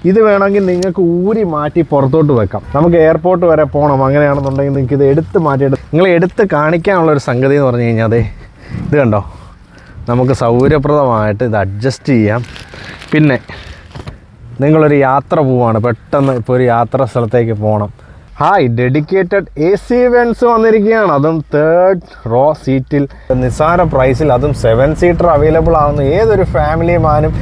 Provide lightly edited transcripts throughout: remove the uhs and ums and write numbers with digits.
ഇത് വേണമെങ്കിൽ നിങ്ങൾക്ക് ഊരി മാറ്റി പുറത്തോട്ട് വെക്കാം. നമുക്ക് എയർപോർട്ട് വരെ പോകണം, അങ്ങനെയാണെന്നുണ്ടെങ്കിൽ നിങ്ങൾക്ക് ഇത് എടുത്ത് മാറ്റിയിട്ട് നിങ്ങൾ എടുത്ത് കാണിക്കാനുള്ളൊരു സംഗതി എന്ന് പറഞ്ഞു കഴിഞ്ഞാൽ ഇത് കണ്ടോ, നമുക്ക് സൗകര്യപ്രദമായിട്ട് ഇത് അഡ്ജസ്റ്റ് ചെയ്യാം. പിന്നെ നിങ്ങളൊരു യാത്ര പോവുകയാണ്, പെട്ടെന്ന് ഇപ്പോൾ ഒരു യാത്രാ സ്ഥലത്തേക്ക് പോകണം. ഡെഡിക്കേറ്റഡ് AC വെൻസ് വന്നിരിക്കുകയാണ്, അതും 3rd റോ സീറ്റിൽ നിസ്സാര പ്രൈസിൽ, അതും 7 സീറ്റർ അവൈലബിൾ ആകുന്ന ഏതൊരു ഫാമിലി മാനും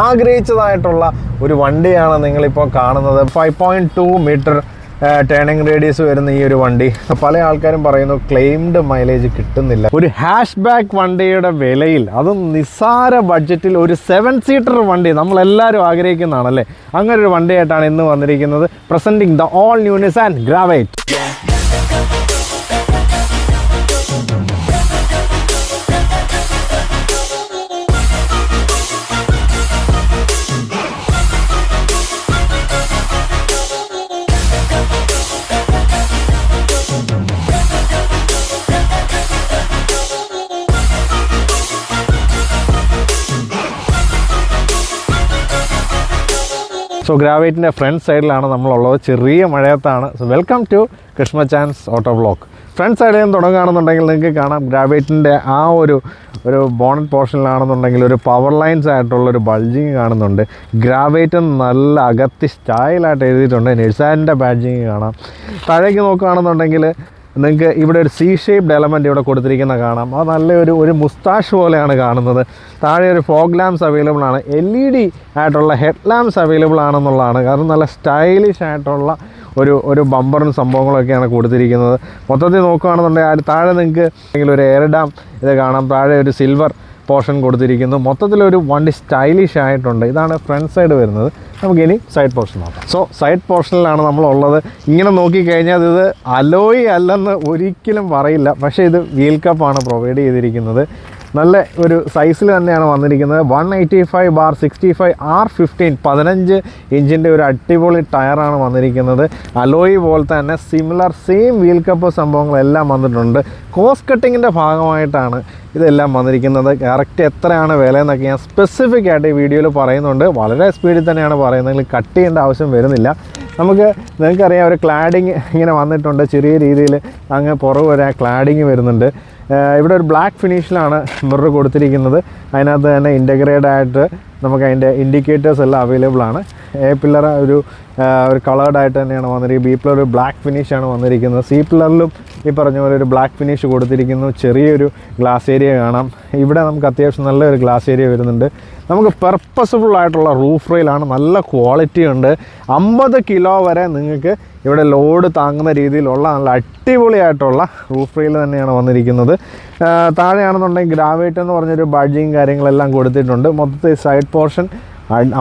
ആഗ്രഹിച്ചതായിട്ടുള്ള ഒരു വണ്ടിയാണ് നിങ്ങളിപ്പോൾ കാണുന്നത്. 5.2 മീറ്റർ ടേണിംഗ് റേഡിയസ് വരുന്ന ഈ ഒരു വണ്ടി പല ആൾക്കാരും പറയുന്നു ക്ലെയിംഡ് മൈലേജ് കിട്ടുന്നില്ല. ഒരു ഹാഷ് ബാക്ക് വണ്ടിയുടെ വിലയിൽ, അതും നിസ്സാര ബഡ്ജറ്റിൽ ഒരു 7 സീറ്റർ വണ്ടി നമ്മളെല്ലാവരും ആഗ്രഹിക്കുന്നതാണല്ലേ, അങ്ങനെ ഒരു വണ്ടിയായിട്ടാണ് ഇന്ന് വന്നിരിക്കുന്നത്. Presenting the all new Nissan Gravite. So ഗ്രാവൈറ്റിൻ്റെ ഫ്രണ്ട് സൈഡിലാണ് നമ്മളുള്ളത്, ചെറിയ മഴയത്താണ്. So welcome to Krishna chance auto vlog. Front സൈഡിൽ നിന്ന് തുടങ്ങുകയാണെന്നുണ്ടെങ്കിൽ നിങ്ങൾക്ക് കാണാം ഗ്രാവൈറ്റിൻ്റെ ആ ഒരു ബോണറ്റ് പോർഷനിലാണെന്നുണ്ടെങ്കിൽ ഒരു പവർ ലൈൻസ് ആയിട്ടുള്ളൊരു ബൾജിങ് കാണുന്നുണ്ട്. ഗ്രാവൈറ്റ് നല്ല അകത്തി സ്റ്റൈലായിട്ട് എഴുതിയിട്ടുണ്ട്. നിസാൻ്റെ ബാഡ്ജിങ് കാണാം. താഴേക്ക് നോക്കുകയാണെന്നുണ്ടെങ്കിൽ നിങ്ങൾക്ക് ഇവിടെ ഒരു C-ഷേപ്ഡ് എലമെൻറ്റ് ഇവിടെ കൊടുത്തിരിക്കുന്ന കാണാം. അത് നല്ലൊരു മുസ്താഷ് പോലെയാണ് കാണുന്നത്. താഴെ ഒരു ഫോഗ് ലാംപ്സ് അവൈലബിൾ ആണ്. LED ആയിട്ടുള്ള ഹെഡ് ലാംപ്സ് അവൈലബിൾ ആണെന്നുള്ളതാണ്. കാരണം നല്ല സ്റ്റൈലിഷ് ആയിട്ടുള്ള ഒരു ബമ്പറും സംഭവങ്ങളൊക്കെയാണ് കൊടുത്തിരിക്കുന്നത്. മൊത്തത്തിൽ നോക്കുകയാണെന്നുണ്ടെങ്കിൽ താഴെ നിങ്ങൾക്ക് ഒരു എയർ ഡാം ഇത് കാണാം. താഴെ ഒരു സിൽവർ പോർഷൻ കൊടുത്തിരിക്കുന്നു. മൊത്തത്തിലൊരു വണ്ടി സ്റ്റൈലിഷ് ആയിട്ടുണ്ട്. ഇതാണ് ഫ്രണ്ട് സൈഡ് വരുന്നത്. നമുക്കിനി സൈഡ് പോർഷൻ നോക്കാം. സോ സൈഡ് പോർഷനിലാണ് നമ്മളുള്ളത്. ഇങ്ങനെ നോക്കിക്കഴിഞ്ഞാൽ ഇത് അലോയ് അല്ലെന്ന് ഒരിക്കലും പറയില്ല, പക്ഷേ ഇത് വീൽ കപ്പാണ് പ്രൊവൈഡ് ചെയ്തിരിക്കുന്നത്. നല്ല ഒരു സൈസിൽ തന്നെയാണ് വന്നിരിക്കുന്നത്. 185/65 R15 15 ഇഞ്ചിൻ്റെ ഒരു അടിപൊളി ടയറാണ് വന്നിരിക്കുന്നത്. അലോയ് പോലെ തന്നെ സിമിലർ സെയിം വീൽ കപ്പ് സംഭവങ്ങളെല്ലാം വന്നിട്ടുണ്ട്. കോസ്റ്റ് കട്ടിങ്ങിൻ്റെ ഭാഗമായിട്ടാണ് ഇതെല്ലാം വന്നിരിക്കുന്നത്. കറക്റ്റ് എത്രയാണ് വില എന്നൊക്കെ ഞാൻ സ്പെസിഫിക് ആയിട്ട് ഈ വീഡിയോയിൽ പറയുന്നുണ്ട്. വളരെ സ്പീഡിൽ തന്നെയാണ് പറയുന്നത്, കട്ട് ചെയ്യേണ്ട ആവശ്യം വരുന്നില്ല. നിങ്ങൾക്കറിയാം ഒരു ക്ലാഡിങ് ഇങ്ങനെ വന്നിട്ടുണ്ട്, ചെറിയ രീതിയിൽ അങ്ങ് പുറകെ വരെ ക്ലാഡിങ് വരുന്നുണ്ട്. ഇവിടെ ഒരു ബ്ലാക്ക് ഫിനിഷിലാണ് മിറർ കൊടുത്തിരിക്കുന്നത്. അതിനകത്ത് തന്നെ ഇൻ്റഗ്രേറ്റഡ് ആയിട്ട് നമുക്ക് അതിൻ്റെ ഇൻഡിക്കേറ്റേഴ്സ് എല്ലാം അവൈലബിൾ ആണ്. A പില്ലർ ഒരു കളേർഡ് ആയിട്ട് തന്നെയാണ് വന്നിരിക്കുന്നത്. B പില്ലർ ഒരു ബ്ലാക്ക് ഫിനിഷാണ് വന്നിരിക്കുന്നത്. C പില്ലറിലും ഈ പറഞ്ഞ പോലെ ഒരു ബ്ലാക്ക് ഫിനിഷ് കൊടുത്തിരിക്കുന്നു. ചെറിയൊരു ഗ്ലാസ് ഏരിയ കാണാം. ഇവിടെ നമുക്ക് അത്യാവശ്യം നല്ലൊരു ഗ്ലാസ് ഏരിയ വരുന്നുണ്ട്. നമുക്ക് പർപ്പസ്ഫുൾ ആയിട്ടുള്ള റൂഫ് റെയിലാണ്, നല്ല ക്വാളിറ്റി ഉണ്ട്. 50 കിലോ വരെ നിങ്ങൾക്ക് ഇവിടെ ലോഡ് താങ്ങുന്ന രീതിയിലുള്ള നല്ല അടിപൊളിയായിട്ടുള്ള റൂഫ് റെയിൽ തന്നെയാണ് വന്നിരിക്കുന്നത്. താഴെയാണെന്നുണ്ടെങ്കിൽ ഗ്രാവൈറ്റ് എന്ന് പറഞ്ഞൊരു ബഡ്ജിങ് കാര്യങ്ങളെല്ലാം കൊടുത്തിട്ടുണ്ട്. മൊത്തത്തിൽ സൈഡ് പോർഷൻ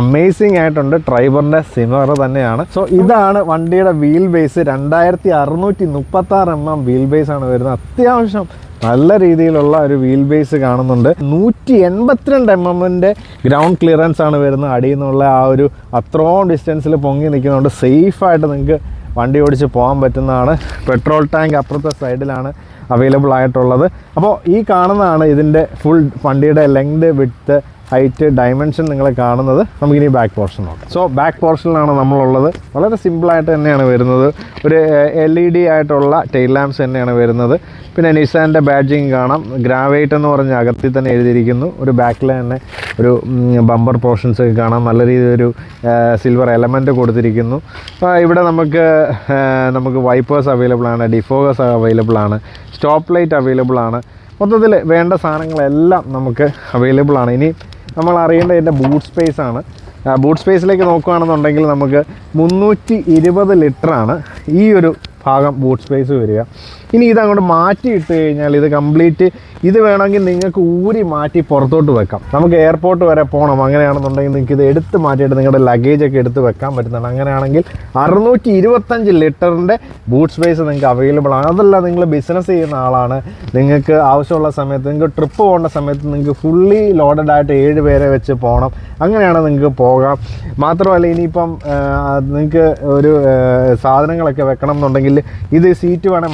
അമേസിങ് ആയിട്ടുണ്ട്. ട്രൈബറിൻ്റെ സിമർ തന്നെയാണ്. സോ ഇതാണ് വണ്ടിയുടെ വീൽ ബേസ്. 2636 mm വീൽ ബേസാണ് വരുന്നത്. അത്യാവശ്യം നല്ല രീതിയിലുള്ള ഒരു വീൽ ബേസ് കാണുന്നുണ്ട്. 182 mm ഗ്രൗണ്ട് ക്ലിയറൻസ് ആണ് വരുന്നത്. അടിയിൽ നിന്നുള്ള ആ ഒരു അത്രയും ഡിസ്റ്റൻസിൽ പൊങ്ങി നിൽക്കുന്നുണ്ട്. സേഫായിട്ട് നിങ്ങൾക്ക് വണ്ടി ഓടിച്ച് പോകാൻ പറ്റുന്നതാണ്. പെട്രോൾ ടാങ്ക് അപ്പുറത്തെ സൈഡിലാണ് അവൈലബിൾ ആയിട്ടുള്ളത്. അപ്പോൾ ഈ കാണുന്നതാണ് ഇതിൻ്റെ ഫുൾ വണ്ടിയുടെ ലെങ്ത്, വിഡ്ത്ത്, ഹൈറ്റ്, ഡയമെൻഷൻ നിങ്ങൾ കാണുന്നത്. നമുക്കിനി ബാക്ക് പോർഷൻ നോക്കാം. സോ ബാക്ക് പോർഷനിലാണ് നമ്മളുള്ളത്. വളരെ സിമ്പിളായിട്ട് തന്നെയാണ് വരുന്നത്. ഒരു LED ആയിട്ടുള്ള ടെയിൽ ലാംപ്സ് തന്നെയാണ് വരുന്നത്. പിന്നെ നിസാൻ്റെ ബാഡ്ജിങ് കാണാം. ഗ്രാവൈറ്റ് എന്ന് പറഞ്ഞ അകത്തിൽ തന്നെ എഴുതിയിരിക്കുന്നു. ഒരു ബാക്കിൽ തന്നെ ഒരു ബമ്പർ പോർഷൻസ് ഒക്കെ കാണാം. നല്ല രീതിയിലൊരു സിൽവർ എലമെൻറ്റ് കൊടുത്തിരിക്കുന്നു. ഇവിടെ നമുക്ക് വൈപ്പേഴ്സ് അവൈലബിൾ ആണ്, ഡിഫോഗസ് അവൈലബിൾ ആണ്, സ്റ്റോപ്പ് ലൈറ്റ് അവൈലബിൾ ആണ്. മൊത്തത്തിൽ വേണ്ട സാധനങ്ങളെല്ലാം നമുക്ക് അവൈലബിൾ ആണ്. ഇനി നമ്മൾ അറിയേണ്ടത് ഇതിൻ്റെ ബൂട്ട് സ്പേസ് ആണ്. ബൂട്ട് സ്പേസിലേക്ക് നോക്കുകയാണെന്നുണ്ടെങ്കിൽ നമുക്ക് 320 ലിറ്ററാണ് ഈ ഒരു ഭാഗം ബൂട്ട് സ്പേസ് വരിക. ഇനി ഇതങ്ങോട്ട് മാറ്റിയിട്ട് കഴിഞ്ഞാൽ ഇത് കംപ്ലീറ്റ് ഇത് വേണമെങ്കിൽ നിങ്ങൾക്ക് ഊരി മാറ്റി പുറത്തോട്ട് വെക്കാം. നമുക്ക് എയർപോർട്ട് വരെ പോകണം, അങ്ങനെയാണെന്നുണ്ടെങ്കിൽ നിങ്ങൾക്ക് ഇത് എടുത്ത് മാറ്റിയിട്ട് നിങ്ങളുടെ ലഗേജൊക്കെ എടുത്ത് വെക്കാൻ പറ്റുന്നതാണ്. അങ്ങനെയാണെങ്കിൽ 625 ലിറ്ററിൻ്റെ ബൂട്ട് സ്പേസ് നിങ്ങൾക്ക് അവൈലബിൾ ആണ്. അതല്ല നിങ്ങൾ ബിസിനസ് ചെയ്യുന്ന ആളാണ്, നിങ്ങൾക്ക് ആവശ്യമുള്ള സമയത്ത് നിങ്ങൾക്ക് ട്രിപ്പ് പോകേണ്ട സമയത്ത് നിങ്ങൾക്ക് ഫുള്ളി ലോഡഡ് ആയിട്ട് 7 പേരെ വെച്ച് പോകണം, അങ്ങനെയാണ് നിങ്ങൾക്ക് പോകാം. മാത്രമല്ല ഇനിയിപ്പം നിങ്ങൾക്ക് ഒരു സാധനങ്ങളൊക്കെ വെക്കണം എന്നുണ്ടെങ്കിൽ ഇത് സീറ്റ് വേണേൽ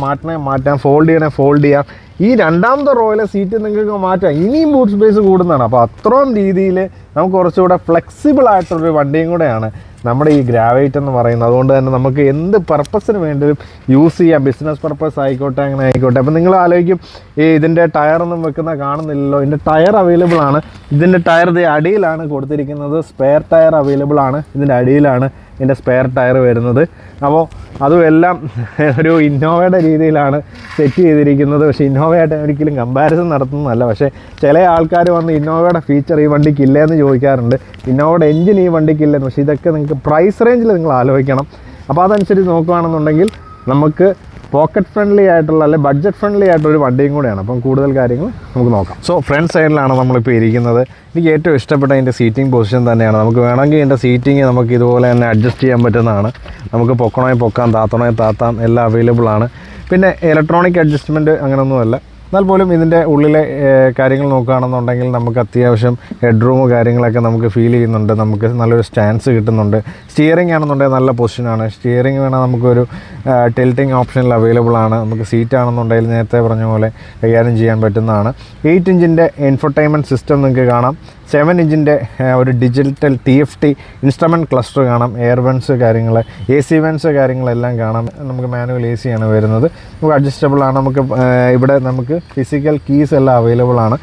മാറ്റാം, ഫോൾഡ് ചെയ്യാം. ഈ രണ്ടാമത്തെ റോയിലെ സീറ്റ് നിങ്ങൾക്ക് മാറ്റാം. ഇനിയും ബൂട്ട് സ്പേസ് കൂടുന്നതാണ്. അപ്പോൾ അത്രയും രീതിയിൽ നമുക്ക് കുറച്ചുകൂടെ ഫ്ലെക്സിബിൾ ആയിട്ടുള്ളൊരു വണ്ടിയും കൂടെയാണ്. നമ്മുടെ ഈ ഗ്രാവൈറ്റ് എന്ന് പറയുന്നത്. അതുകൊണ്ട് തന്നെ നമുക്ക് എന്ത് പർപ്പസിന് വേണ്ടിയും യൂസ് ചെയ്യാം, ബിസിനസ് പർപ്പസ് ആയിക്കോട്ടെ അങ്ങനെ ആയിക്കോട്ടെ. അപ്പോൾ നിങ്ങൾ ആലോചിക്കും ഈ ഇതിൻ്റെ ടയറൊന്നും വെക്കുന്ന കാണുന്നില്ലല്ലോ. ഇതിൻ്റെ ടയർ അവൈലബിൾ ആണ്. ഇതിൻ്റെ ടയർ അടിയിലാണ് കൊടുത്തിരിക്കുന്നത്. സ്പെയർ ടയർ അവൈലബിൾ ആണ്. ഇതിൻ്റെ അടിയിലാണ് ഇതിൻ്റെ സ്പെയർ ടയർ വരുന്നത്. അപ്പോൾ അതും എല്ലാം ഒരു ഇന്നോവയുടെ രീതിയിലാണ് സെറ്റ് ചെയ്തിരിക്കുന്നത്. പക്ഷേ ഇന്നോവയായിട്ട് ഒരിക്കലും കമ്പാരിസൺ നടത്തുന്നതല്ല. പക്ഷേ ചില ആൾക്കാർ വന്ന് ഇന്നോവയുടെ ഫീച്ചർ ഈ വണ്ടിക്കില്ലെന്ന് ചോദിക്കാറുണ്ട്. ഇന്നോവയുടെ എഞ്ചിൻ ഈ വണ്ടിക്കില്ലെന്ന്. പക്ഷേ ഇതൊക്കെ നിങ്ങൾക്ക് പ്രൈസ് റേഞ്ചിൽ നിങ്ങൾ ആലോചിക്കണം. അപ്പോൾ അതനുസരിച്ച് നോക്കുകയാണെന്നുണ്ടെങ്കിൽ നമുക്ക് പോക്കറ്റ് ഫ്രണ്ട്ലി ആയിട്ടുള്ള അല്ലെങ്കിൽ ബഡ്ജറ്റ് ഫ്രണ്ട്ലി ആയിട്ടൊരു വണ്ടിയും കൂടെയാണ്. അപ്പം കൂടുതൽ കാര്യങ്ങൾ നമുക്ക് നോക്കാം. സോ ഫ്രണ്ട് സൈഡിലാണ് നമ്മളിപ്പോൾ ഇരിക്കുന്നത്. എനിക്ക് ഏറ്റവും ഇഷ്ടപ്പെട്ട അതിൻ്റെ സീറ്റിംഗ് പൊസിഷൻ തന്നെയാണ്. നമുക്ക് വേണമെങ്കിൽ ഇതിൻ്റെ സീറ്റിംഗ് നമുക്ക് ഇതുപോലെ തന്നെ അഡ്ജസ്റ്റ് ചെയ്യാൻ പറ്റുന്നതാണ്. നമുക്ക് പൊക്കണമെങ്കിൽ പൊക്കാം, താത്തണമെങ്കിൽ താത്താം, എല്ലാം അവൈലബിൾ ആണ്. പിന്നെ ഇലക്ട്രോണിക് അഡ്ജസ്റ്റ്മെൻറ്റ് അങ്ങനെയൊന്നുമല്ല. എന്നാൽ പോലും ഇതിൻ്റെ ഉള്ളിലെ കാര്യങ്ങൾ നോക്കുകയാണെന്നുണ്ടെങ്കിൽ നമുക്ക് അത്യാവശ്യം ഹെഡ് റൂം കാര്യങ്ങളൊക്കെ നമുക്ക് ഫീൽ ചെയ്യുന്നുണ്ട്. നമുക്ക് നല്ലൊരു സ്റ്റാൻസ് കിട്ടുന്നുണ്ട്. സ്റ്റിയറിംഗ് ആണെന്നുണ്ടെങ്കിൽ നല്ല പൊസിഷനാണ്. സ്റ്റിയറിംഗ് വേണം നമുക്കൊരു ടിൽറ്റിംഗ് ഓപ്ഷനിൽ അവൈലബിൾ ആണ്. നമുക്ക് സീറ്റ് ആണെന്നുണ്ടെങ്കിൽ നേരത്തെ പറഞ്ഞ പോലെ കൈകാര്യം ചെയ്യാൻ പറ്റുന്നതാണ്. 8 ഇഞ്ചിൻ്റെ ഇൻഫർടൈൻമെൻറ്റ് സിസ്റ്റം നിങ്ങൾക്ക് കാണാം. 7 ഇഞ്ചിൻ്റെ ഒരു ഡിജിറ്റൽ TFT ഇൻസ്ട്രുമെൻറ്റ് ക്ലസ്റ്റർ കാണാം. എയർ വെൻസ് കാര്യങ്ങൾ, AC വെൻസ് കാര്യങ്ങളെല്ലാം കാണാം. നമുക്ക് മാനുവൽ AC ആണ് വരുന്നത്. നമുക്ക് അഡ്ജസ്റ്റബിൾ ആണ്. നമുക്ക് ഇവിടെ നമുക്ക് ഫിസിക്കൽ കീസ് എല്ലാം അവൈലബിൾ ആണ്.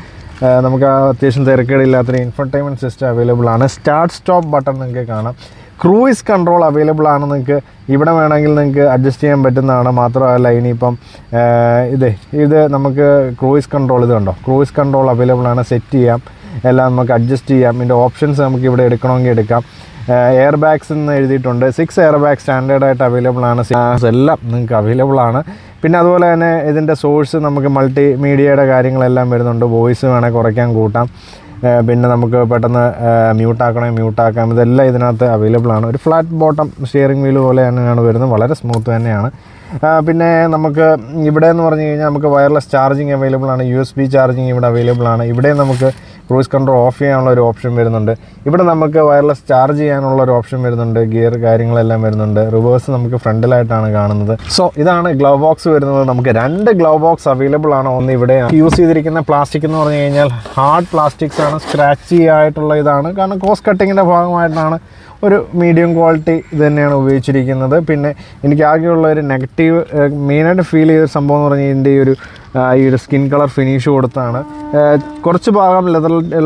നമുക്ക് അത്യാവശ്യം തിരക്കേടില്ലാത്തൊരു ഇൻഫർടൈൻമെൻറ്റ് സിസ്റ്റം അവൈലബിൾ ആണ്. സ്റ്റാർട്ട് സ്റ്റോപ്പ് ബട്ടൺ നിങ്ങൾക്ക് കാണാം. ക്രൂയിസ് കൺട്രോൾ അവൈലബിൾ ആണ്. നിങ്ങൾക്ക് ഇവിടെ വേണമെങ്കിൽ നിങ്ങൾക്ക് അഡ്ജസ്റ്റ് ചെയ്യാൻ പറ്റുന്നതാണ്. മാത്രമല്ല ഇനിയിപ്പം ഇത് നമുക്ക് ക്രൂയിസ് കൺട്രോൾ ഇതുണ്ടോ, ക്രൂയിസ് കൺട്രോൾ അവൈലബിൾ ആണ്. സെറ്റ് ചെയ്യാം, എല്ലാം നമുക്ക് അഡ്ജസ്റ്റ് ചെയ്യാം. ഇതിൻ്റെ ഓപ്ഷൻസ് നമുക്ക് ഇവിടെ എടുക്കണമെങ്കിൽ എടുക്കാം. എയർ ബാഗ്സ് എന്ന് എഴുതിയിട്ടുണ്ട്. 6 എയർ ബാഗ് സ്റ്റാൻഡേർഡായിട്ട് അവൈലബിൾ ആണ്. എല്ലാം നിങ്ങൾക്ക് അവൈലബിൾ ആണ്. പിന്നെ അതുപോലെ തന്നെ ഇതിൻ്റെ സോഴ്സ് നമുക്ക് മൾട്ടി മീഡിയയുടെ കാര്യങ്ങളെല്ലാം വരുന്നുണ്ട്. വോയിസ് വേണേൽ കുറയ്ക്കാൻ കൂട്ടാം. പിന്നെ നമുക്ക് പെട്ടെന്ന് മ്യൂട്ടാക്കാം. ഇതെല്ലാം ഇതിനകത്ത് അവൈലബിൾ ആണ്. ഒരു ഫ്ലാറ്റ് ബോട്ടം സ്റ്റിയറിംഗ് വീല് പോലെ തന്നെയാണ് വരുന്നത്. വളരെ സ്മൂത്ത് തന്നെയാണ്. പിന്നെ നമുക്ക് ഇവിടെ എന്ന് പറഞ്ഞു കഴിഞ്ഞാൽ നമുക്ക് വയർലെസ് ചാർജിങ് അവൈലബിൾ ആണ്. USB ചാർജിങ് ഇവിടെ അവൈലബിൾ ആണ്. ഇവിടെ നമുക്ക് ക്രൂയിസ് കൺട്രോൾ ഓഫ് ചെയ്യാനുള്ള ഒരു ഓപ്ഷൻ വരുന്നുണ്ട്. ഇവിടെ നമുക്ക് വയർലെസ് ചാർജ് ചെയ്യാനുള്ള ഒരു ഓപ്ഷൻ വരുന്നുണ്ട്. ഗിയർ കാര്യങ്ങളെല്ലാം വരുന്നുണ്ട്. റിവേഴ്സ് നമുക്ക് ഫ്രണ്ടിലായിട്ടാണ് കാണുന്നത്. സോ ഇതാണ് ഗ്ലൗ ബോക്സ് വരുന്നത്. നമുക്ക് 2 ഗ്ലൗ ബോക്സ് അവൈലബിൾ ആണ്. ഒന്ന് ഇവിടെ യൂസ് ചെയ്തിരിക്കുന്ന പ്ലാസ്റ്റിക് എന്ന് പറഞ്ഞു കഴിഞ്ഞാൽ ഹാർഡ് പ്ലാസ്റ്റിക്സ് ആണ്. സ്ക്രാച്ചി ആയിട്ടുള്ള ഇതാണ്. കാരണം കോസ്റ്റ് കട്ടിങ്ങിൻ്റെ ഭാഗമായിട്ടാണ് ഒരു മീഡിയം ക്വാളിറ്റി ഇത് തന്നെയാണ് ഉപയോഗിച്ചിരിക്കുന്നത്. പിന്നെ എനിക്ക് ആകെയുള്ള ഒരു നെഗറ്റീവ് മെയിനായിട്ട് ഫീൽ ചെയ്ത സംഭവം എന്ന് പറഞ്ഞാൽ ഇതിൻ്റെ ഈ ഒരു സ്കിൻ കളർ ഫിനിഷ് കൊടുത്താണ്. കുറച്ച് ഭാഗം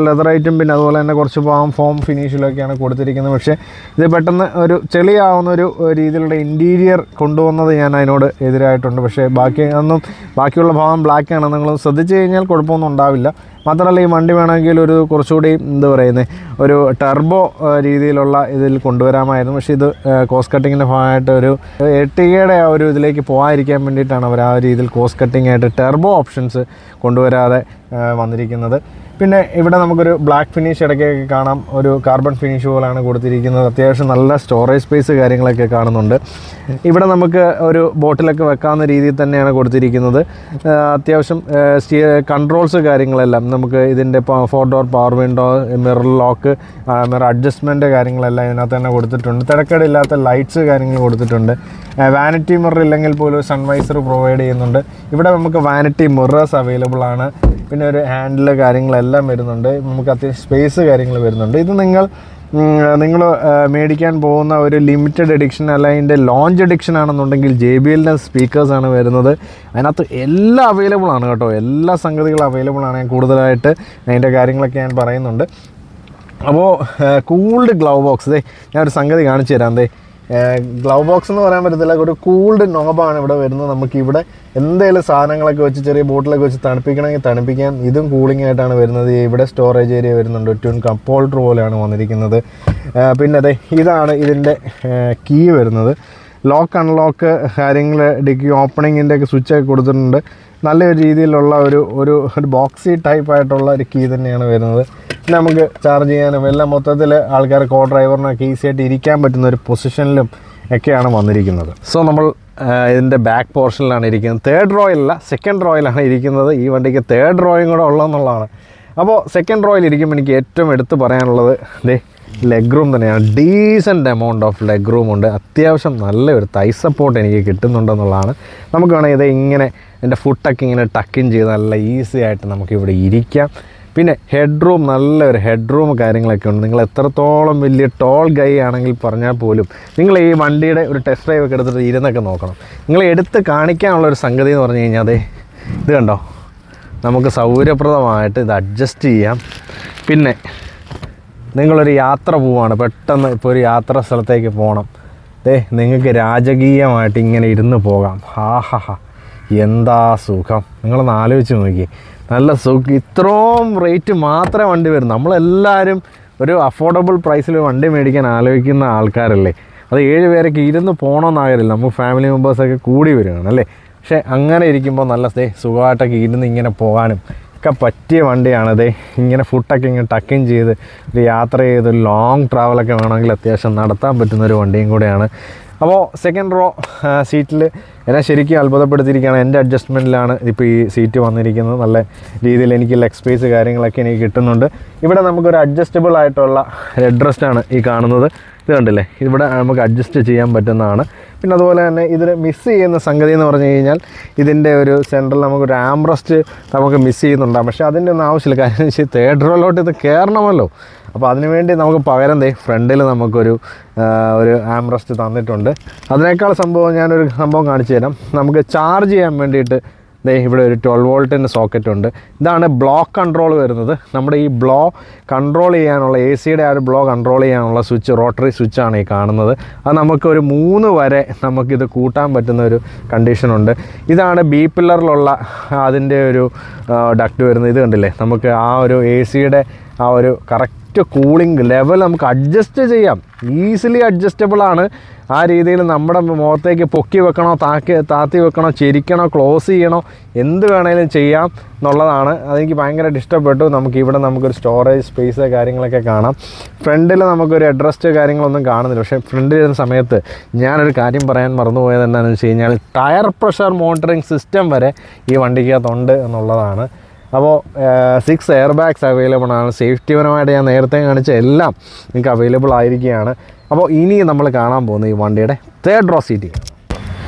ലെതറായിട്ടും പിന്നെ അതുപോലെ തന്നെ കുറച്ച് ഭാഗം ഫോം ഫിനിഷിലൊക്കെയാണ് കൊടുത്തിരിക്കുന്നത്. പക്ഷേ ഇത് പെട്ടെന്ന് ഒരു ചെളിയാവുന്ന ഒരു രീതിയിലുള്ള ഇൻറ്റീരിയർ കൊണ്ടുവന്നത് ഞാൻ അതിനോട് എതിരായിട്ടുണ്ട്. പക്ഷേ ബാക്കിയുള്ള ഭാഗം ബ്ലാക്കാണ്. നിങ്ങൾ ശ്രദ്ധിച്ചു കഴിഞ്ഞാൽ കുഴപ്പമൊന്നും ഉണ്ടാവില്ല. മാത്രമല്ല ഈ വണ്ടി വേണമെങ്കിൽ ഒരു കുറച്ചുകൂടി ഒരു ടർബോ രീതിയിലുള്ള ഇതിൽ കൊണ്ടുവരാമായിരുന്നു. പക്ഷേ ഇത് കോസ്റ്റ് കട്ടിങ്ങിൻ്റെ ഭാഗമായിട്ട് ഒരു എർട്ടിഗയുടെ ആ ഒരു ഇതിലേക്ക് പോകാതിരിക്കാൻ വേണ്ടിയിട്ടാണ് അവർ ആ രീതിയിൽ കോസ്റ്റ് കട്ടിങ് ആയിട്ട് ടർബോ ഓപ്ഷൻസ് കൊണ്ടുവരാതെ വന്നിരിക്കുന്നത്. പിന്നെ ഇവിടെ നമുക്കൊരു ബ്ലാക്ക് ഫിനിഷ് ഇടയ്ക്കൊക്കെ കാണാം. ഒരു കാർബൺ ഫിനിഷ് പോലാണ് കൊടുത്തിരിക്കുന്നത്. അത്യാവശ്യം നല്ല സ്റ്റോറേജ് സ്പേസ് കാര്യങ്ങളൊക്കെ കാണുന്നുണ്ട്. ഇവിടെ നമുക്ക് ഒരു ബോട്ടിലൊക്കെ വെക്കാവുന്ന രീതിയിൽ തന്നെയാണ് കൊടുത്തിരിക്കുന്നത്. അത്യാവശ്യം കൺട്രോൾസ് കാര്യങ്ങളെല്ലാം നമുക്ക് ഇതിൻ്റെ 4 door power window, mirror lock, mirror adjustment കാര്യങ്ങളെല്ലാം ഇതിനകത്ത് തന്നെ കൊടുത്തിട്ടുണ്ട്. തിരക്കേടില്ലാത്ത ലൈറ്റ്സ് കാര്യങ്ങൾ കൊടുത്തിട്ടുണ്ട്. വാനിറ്റി മിറർ ഇല്ലെങ്കിൽ പോലും സൺവൈസർ പ്രൊവൈഡ് ചെയ്യുന്നുണ്ട്. ഇവിടെ നമുക്ക് വാനിറ്റി മിറേഴ്സ് അവൈലബിൾ ആണ്. പിന്നെ ഒരു ഹാൻഡിൽ കാര്യങ്ങളെല്ലാം വരുന്നുണ്ട്. നമുക്ക് അത്യാവശ്യം സ്പേസ് കാര്യങ്ങൾ വരുന്നുണ്ട്. ഇത് നിങ്ങൾ മേടിക്കാൻ പോകുന്ന ഒരു ലിമിറ്റഡ് എഡിഷൻ അല്ല, അതിൻ്റെ ലോഞ്ച് എഡിഷൻ ആണെന്നുണ്ടെങ്കിൽ JBLൻ്റെ സ്പീക്കേഴ്സാണ് വരുന്നത്. അതിനകത്ത് എല്ലാം അവൈലബിൾ ആണ് കേട്ടോ. എല്ലാ സംഗതികളും അവൈലബിൾ ആണ്. കൂടുതലായിട്ട് അതിൻ്റെ കാര്യങ്ങളൊക്കെ ഞാൻ പറയുന്നുണ്ട്. അപ്പോൾ കൂൾഡ് ഗ്ലൗ ബോക്സ് ഞാനൊരു സംഗതി കാണിച്ചു തരാം. ഗ്ലൗ ബോക്സ് എന്ന് പറയാൻ പറ്റത്തില്ല, ഒരു കൂൾഡ് നോബാണ് ഇവിടെ വരുന്നത്. നമുക്കിവിടെ എന്തെങ്കിലും സാധനങ്ങളൊക്കെ വെച്ച് ചെറിയ ബോട്ടിലൊക്കെ വെച്ച് തണുപ്പിക്കണമെങ്കിൽ തണുപ്പിക്കാൻ ഇതും കൂളിംഗ് ആയിട്ടാണ് വരുന്നത്. ഇവിടെ സ്റ്റോറേജ് ഏരിയ വരുന്നുണ്ട്. ട്വിൻ കപ്പ് ഹോൾഡർ പോലെയാണ് വന്നിരിക്കുന്നത്. പിന്നെ ഇതാണ് ഇതിൻ്റെ കീ വരുന്നത്. ലോക്ക് അൺലോക്ക് കാര്യങ്ങൾ, ഡിക്കി ഓപ്പണിങ്ങിൻ്റെ ഒക്കെ സ്വിച്ചൊക്കെ കൊടുത്തിട്ടുണ്ട്. നല്ലൊരു രീതിയിലുള്ള ഒരു ബോക്സി ടൈപ്പായിട്ടുള്ള ഒരു കീ തന്നെയാണ് വരുന്നത്. നമുക്ക് ചാർജ് ചെയ്യാനും എല്ലാം മൊത്തത്തിൽ ആൾക്കാർ ഡ്രൈവറിനൊക്കെ ഈസി ആയിട്ട് ഇരിക്കാൻ പറ്റുന്ന ഒരു പൊസിഷനിലും ഒക്കെയാണ് വന്നിരിക്കുന്നത്. സോ നമ്മൾ ഇതിൻ്റെ ബാക്ക് പോർഷനിലാണ് ഇരിക്കുന്നത്. 3rd റോയിലല്ല, 2nd റോയിലാണ് ഇരിക്കുന്നത്. ഈ വണ്ടിക്ക് 3rd റോയും കൂടെ ഉള്ളതെന്നുള്ളതാണ്. അപ്പോൾ 2nd റോയിൽ ഇരിക്കുമ്പോൾ എനിക്ക് ഏറ്റവും എടുത്ത് പറയാനുള്ളത് ലെഗ് റൂം തന്നെയാണ്. Decent amount of leg room ഉണ്ട്. അത്യാവശ്യം നല്ലൊരു തൈ സപ്പോർട്ട് എനിക്ക് കിട്ടുന്നുണ്ടെന്നുള്ളതാണ്. നമുക്ക് വേണമെങ്കിൽ ഇങ്ങനെ എൻ്റെ ഫുട്ടൊക്കെ ഇങ്ങനെ ടക്കിൻ ചെയ്ത് നല്ല ഈസി ആയിട്ട് നമുക്കിവിടെ ഇരിക്കാം. പിന്നെ ഹെഡ് റൂം, നല്ലൊരു ഹെഡ് റൂം കാര്യങ്ങളൊക്കെ ഉണ്ട്. നിങ്ങൾ എത്രത്തോളം വലിയ ടോൾ ഗൈ ആണെങ്കിൽ പറഞ്ഞാൽ പോലും നിങ്ങൾ ഈ വണ്ടിയുടെ ഒരു ടെസ്റ്റ് ഡ്രൈവ് ഒക്കെ എടുത്തിട്ട് ഇരുന്നൊക്കെ നോക്കണം. നിങ്ങൾ എടുത്ത് കാണിക്കാനുള്ളൊരു സംഗതി എന്ന് പറഞ്ഞു കഴിഞ്ഞാൽ ഇത് കണ്ടോ, നമുക്ക് സൗകര്യപ്രദമായിട്ട് ഇത് അഡ്ജസ്റ്റ് ചെയ്യാം. പിന്നെ നിങ്ങളൊരു യാത്ര പോവുകയാണ്, പെട്ടെന്ന് ഇപ്പോൾ ഒരു യാത്രാ സ്ഥലത്തേക്ക് പോകണം, നിങ്ങൾക്ക് രാജകീയമായിട്ട് ഇങ്ങനെ ഇരുന്ന് പോകാം. എന്താ സുഖം, നിങ്ങളൊന്ന് ആലോചിച്ച് നോക്കി. നല്ല സുഖം. ഇത്രയും റേറ്റ് മാത്രമേ വണ്ടി വരും. നമ്മളെല്ലാവരും ഒരു അഫോർഡബിൾ പ്രൈസിൽ വണ്ടി മേടിക്കാൻ ആലോചിക്കുന്ന ആൾക്കാരല്ലേ. അത് 7 പേരൊക്കെ ഇരുന്ന് പോകണമെന്നാകരുത്. നമുക്ക് ഫാമിലി മെമ്പേഴ്സൊക്കെ കൂടി വരികയാണ് അല്ലേ. പക്ഷേ അങ്ങനെ ഇരിക്കുമ്പോൾ നല്ല സുഖമായിട്ടൊക്കെ ഇരുന്ന് ഇങ്ങനെ പോകാനും ഒക്കെ പറ്റിയ വണ്ടിയാണത്. ഇങ്ങനെ ഫുഡൊക്കെ ഇങ്ങനെ ടക്കിങ് ചെയ്ത് ഒരു യാത്ര ചെയ്ത് ലോങ് ട്രാവലൊക്കെ വേണമെങ്കിൽ അത്യാവശ്യം നടത്താൻ പറ്റുന്നൊരു വണ്ടിയും കൂടെയാണ്. അപ്പോൾ സെക്കൻഡ് റോ സീറ്റിൽ എന്നെ ശരിക്കും അത്ഭുതപ്പെടുത്തിയിരിക്കുകയാണ്. എൻ്റെ അഡ്ജസ്റ്റ്മെൻറ്റിലാണ് ഇപ്പോൾ ഈ സീറ്റ് വന്നിരിക്കുന്നത്. നല്ല രീതിയിൽ എനിക്ക് ലെഗ് സ്പേസ് കാര്യങ്ങളൊക്കെ എനിക്ക് കിട്ടുന്നുണ്ട്. ഇവിടെ നമുക്കൊരു അഡ്ജസ്റ്റബിൾ ആയിട്ടുള്ള ഹെഡ് റെസ്റ്റാണ് ഈ കാണുന്നത്. ഇത് കണ്ടില്ലേ, ഇവിടെ നമുക്ക് അഡ്ജസ്റ്റ് ചെയ്യാൻ പറ്റുന്നതാണ്. പിന്നെ അതുപോലെ തന്നെ ഇതിൽ മിസ് ചെയ്യുന്ന സംഗതി എന്ന് പറഞ്ഞു കഴിഞ്ഞാൽ ഇതിൻ്റെ ഒരു സെൻട്രൽ നമുക്കൊരു ആംറസ്റ്റ് നമുക്ക് മിസ് ചെയ്യുന്നുണ്ടാകും. പക്ഷേ അതിൻ്റെ ഒന്നും ആവശ്യമില്ല. കാര്യം വെച്ചാൽ തേർഡ് റോയിലോട്ട് ഇത് കയറണമല്ലോ. അപ്പോൾ അതിനുവേണ്ടി നമുക്ക് പകരം ഫ്രണ്ടിൽ നമുക്കൊരു ആംറസ്റ്റ് തന്നിട്ടുണ്ട്. അതിനേക്കാൾ ഞാനൊരു സംഭവം കാണിച്ചു തരാം. നമുക്ക് ചാർജ് ചെയ്യാൻ വേണ്ടിയിട്ട് ഇവിടെ ഒരു 12 വോൾട്ടിൻ്റെ സോക്കറ്റ് ഉണ്ട്. ഇതാണ് ബ്ലോക്ക് കൺട്രോൾ വരുന്നത്. നമ്മുടെ ഈ ബ്ലോ കൺട്രോൾ ചെയ്യാനുള്ള AC-യുടെ ആ ഒരു ബ്ലോ കൺട്രോൾ ചെയ്യാനുള്ള സ്വിച്ച്, റോട്ടറി സ്വിച്ചാണ് ഈ കാണുന്നത്. അത് നമുക്കൊരു 3 വരെ നമുക്കിത് കൂട്ടാൻ പറ്റുന്ന ഒരു കണ്ടീഷനുണ്ട്. ഇതാണ് B പില്ലറിലുള്ള അതിൻ്റെ ഒരു ഡക്റ്റ് വരുന്നത്. ഇത് കണ്ടില്ലേ, നമുക്ക് ആ ഒരു AC-യുടെ ആ ഒരു കറക്റ്റ് കൂളിംഗ് ലെവൽ നമുക്ക് അഡ്ജസ്റ്റ് ചെയ്യാം. ഈസിലി അഡ്ജസ്റ്റബിൾ ആണ്. ആ രീതിയിൽ നമ്മുടെ മുഖത്തേക്ക് പൊക്കി വെക്കണോ, താത്തി വെക്കണോ, ചെരിക്കണോ, ക്ലോസ് ചെയ്യണോ, എന്ത് വേണേലും ചെയ്യാം എന്നുള്ളതാണ്. അതെനിക്ക് ഭയങ്കരമായിട്ട് ഇഷ്ടപ്പെട്ടു. നമുക്കൊരു സ്റ്റോറേജ് സ്പേസ് കാര്യങ്ങളൊക്കെ കാണാം. ഫ്രണ്ടിൽ നമുക്കൊരു അഡ്രസ്റ്റ് കാര്യങ്ങളൊന്നും കാണുന്നില്ല. പക്ഷേ ഫ്രണ്ടിൽ ഇരുന്ന സമയത്ത് ഞാനൊരു കാര്യം പറയാൻ മറന്നുപോയത് എന്താണെന്ന് വെച്ച് കഴിഞ്ഞാൽ ടയർ പ്രഷർ മോണിറ്ററിങ് സിസ്റ്റം വരെ ഈ വണ്ടിക്കകത്തുണ്ട് എന്നുള്ളതാണ്. അപ്പോൾ 6 എയർ ബാഗ്സ് അവൈലബിൾ ആണ്. സേഫ്റ്റിപരമായിട്ട് ഞാൻ നേരത്തെ കാണിച്ച എല്ലാം നിങ്ങൾക്ക് അവൈലബിൾ ആയിരിക്കുകയാണ്. അപ്പോൾ ഇനി നമ്മൾ കാണാൻ പോകുന്ന ഈ വണ്ടിയുടെ തേർഡ് റോ സീറ്റിംഗ്.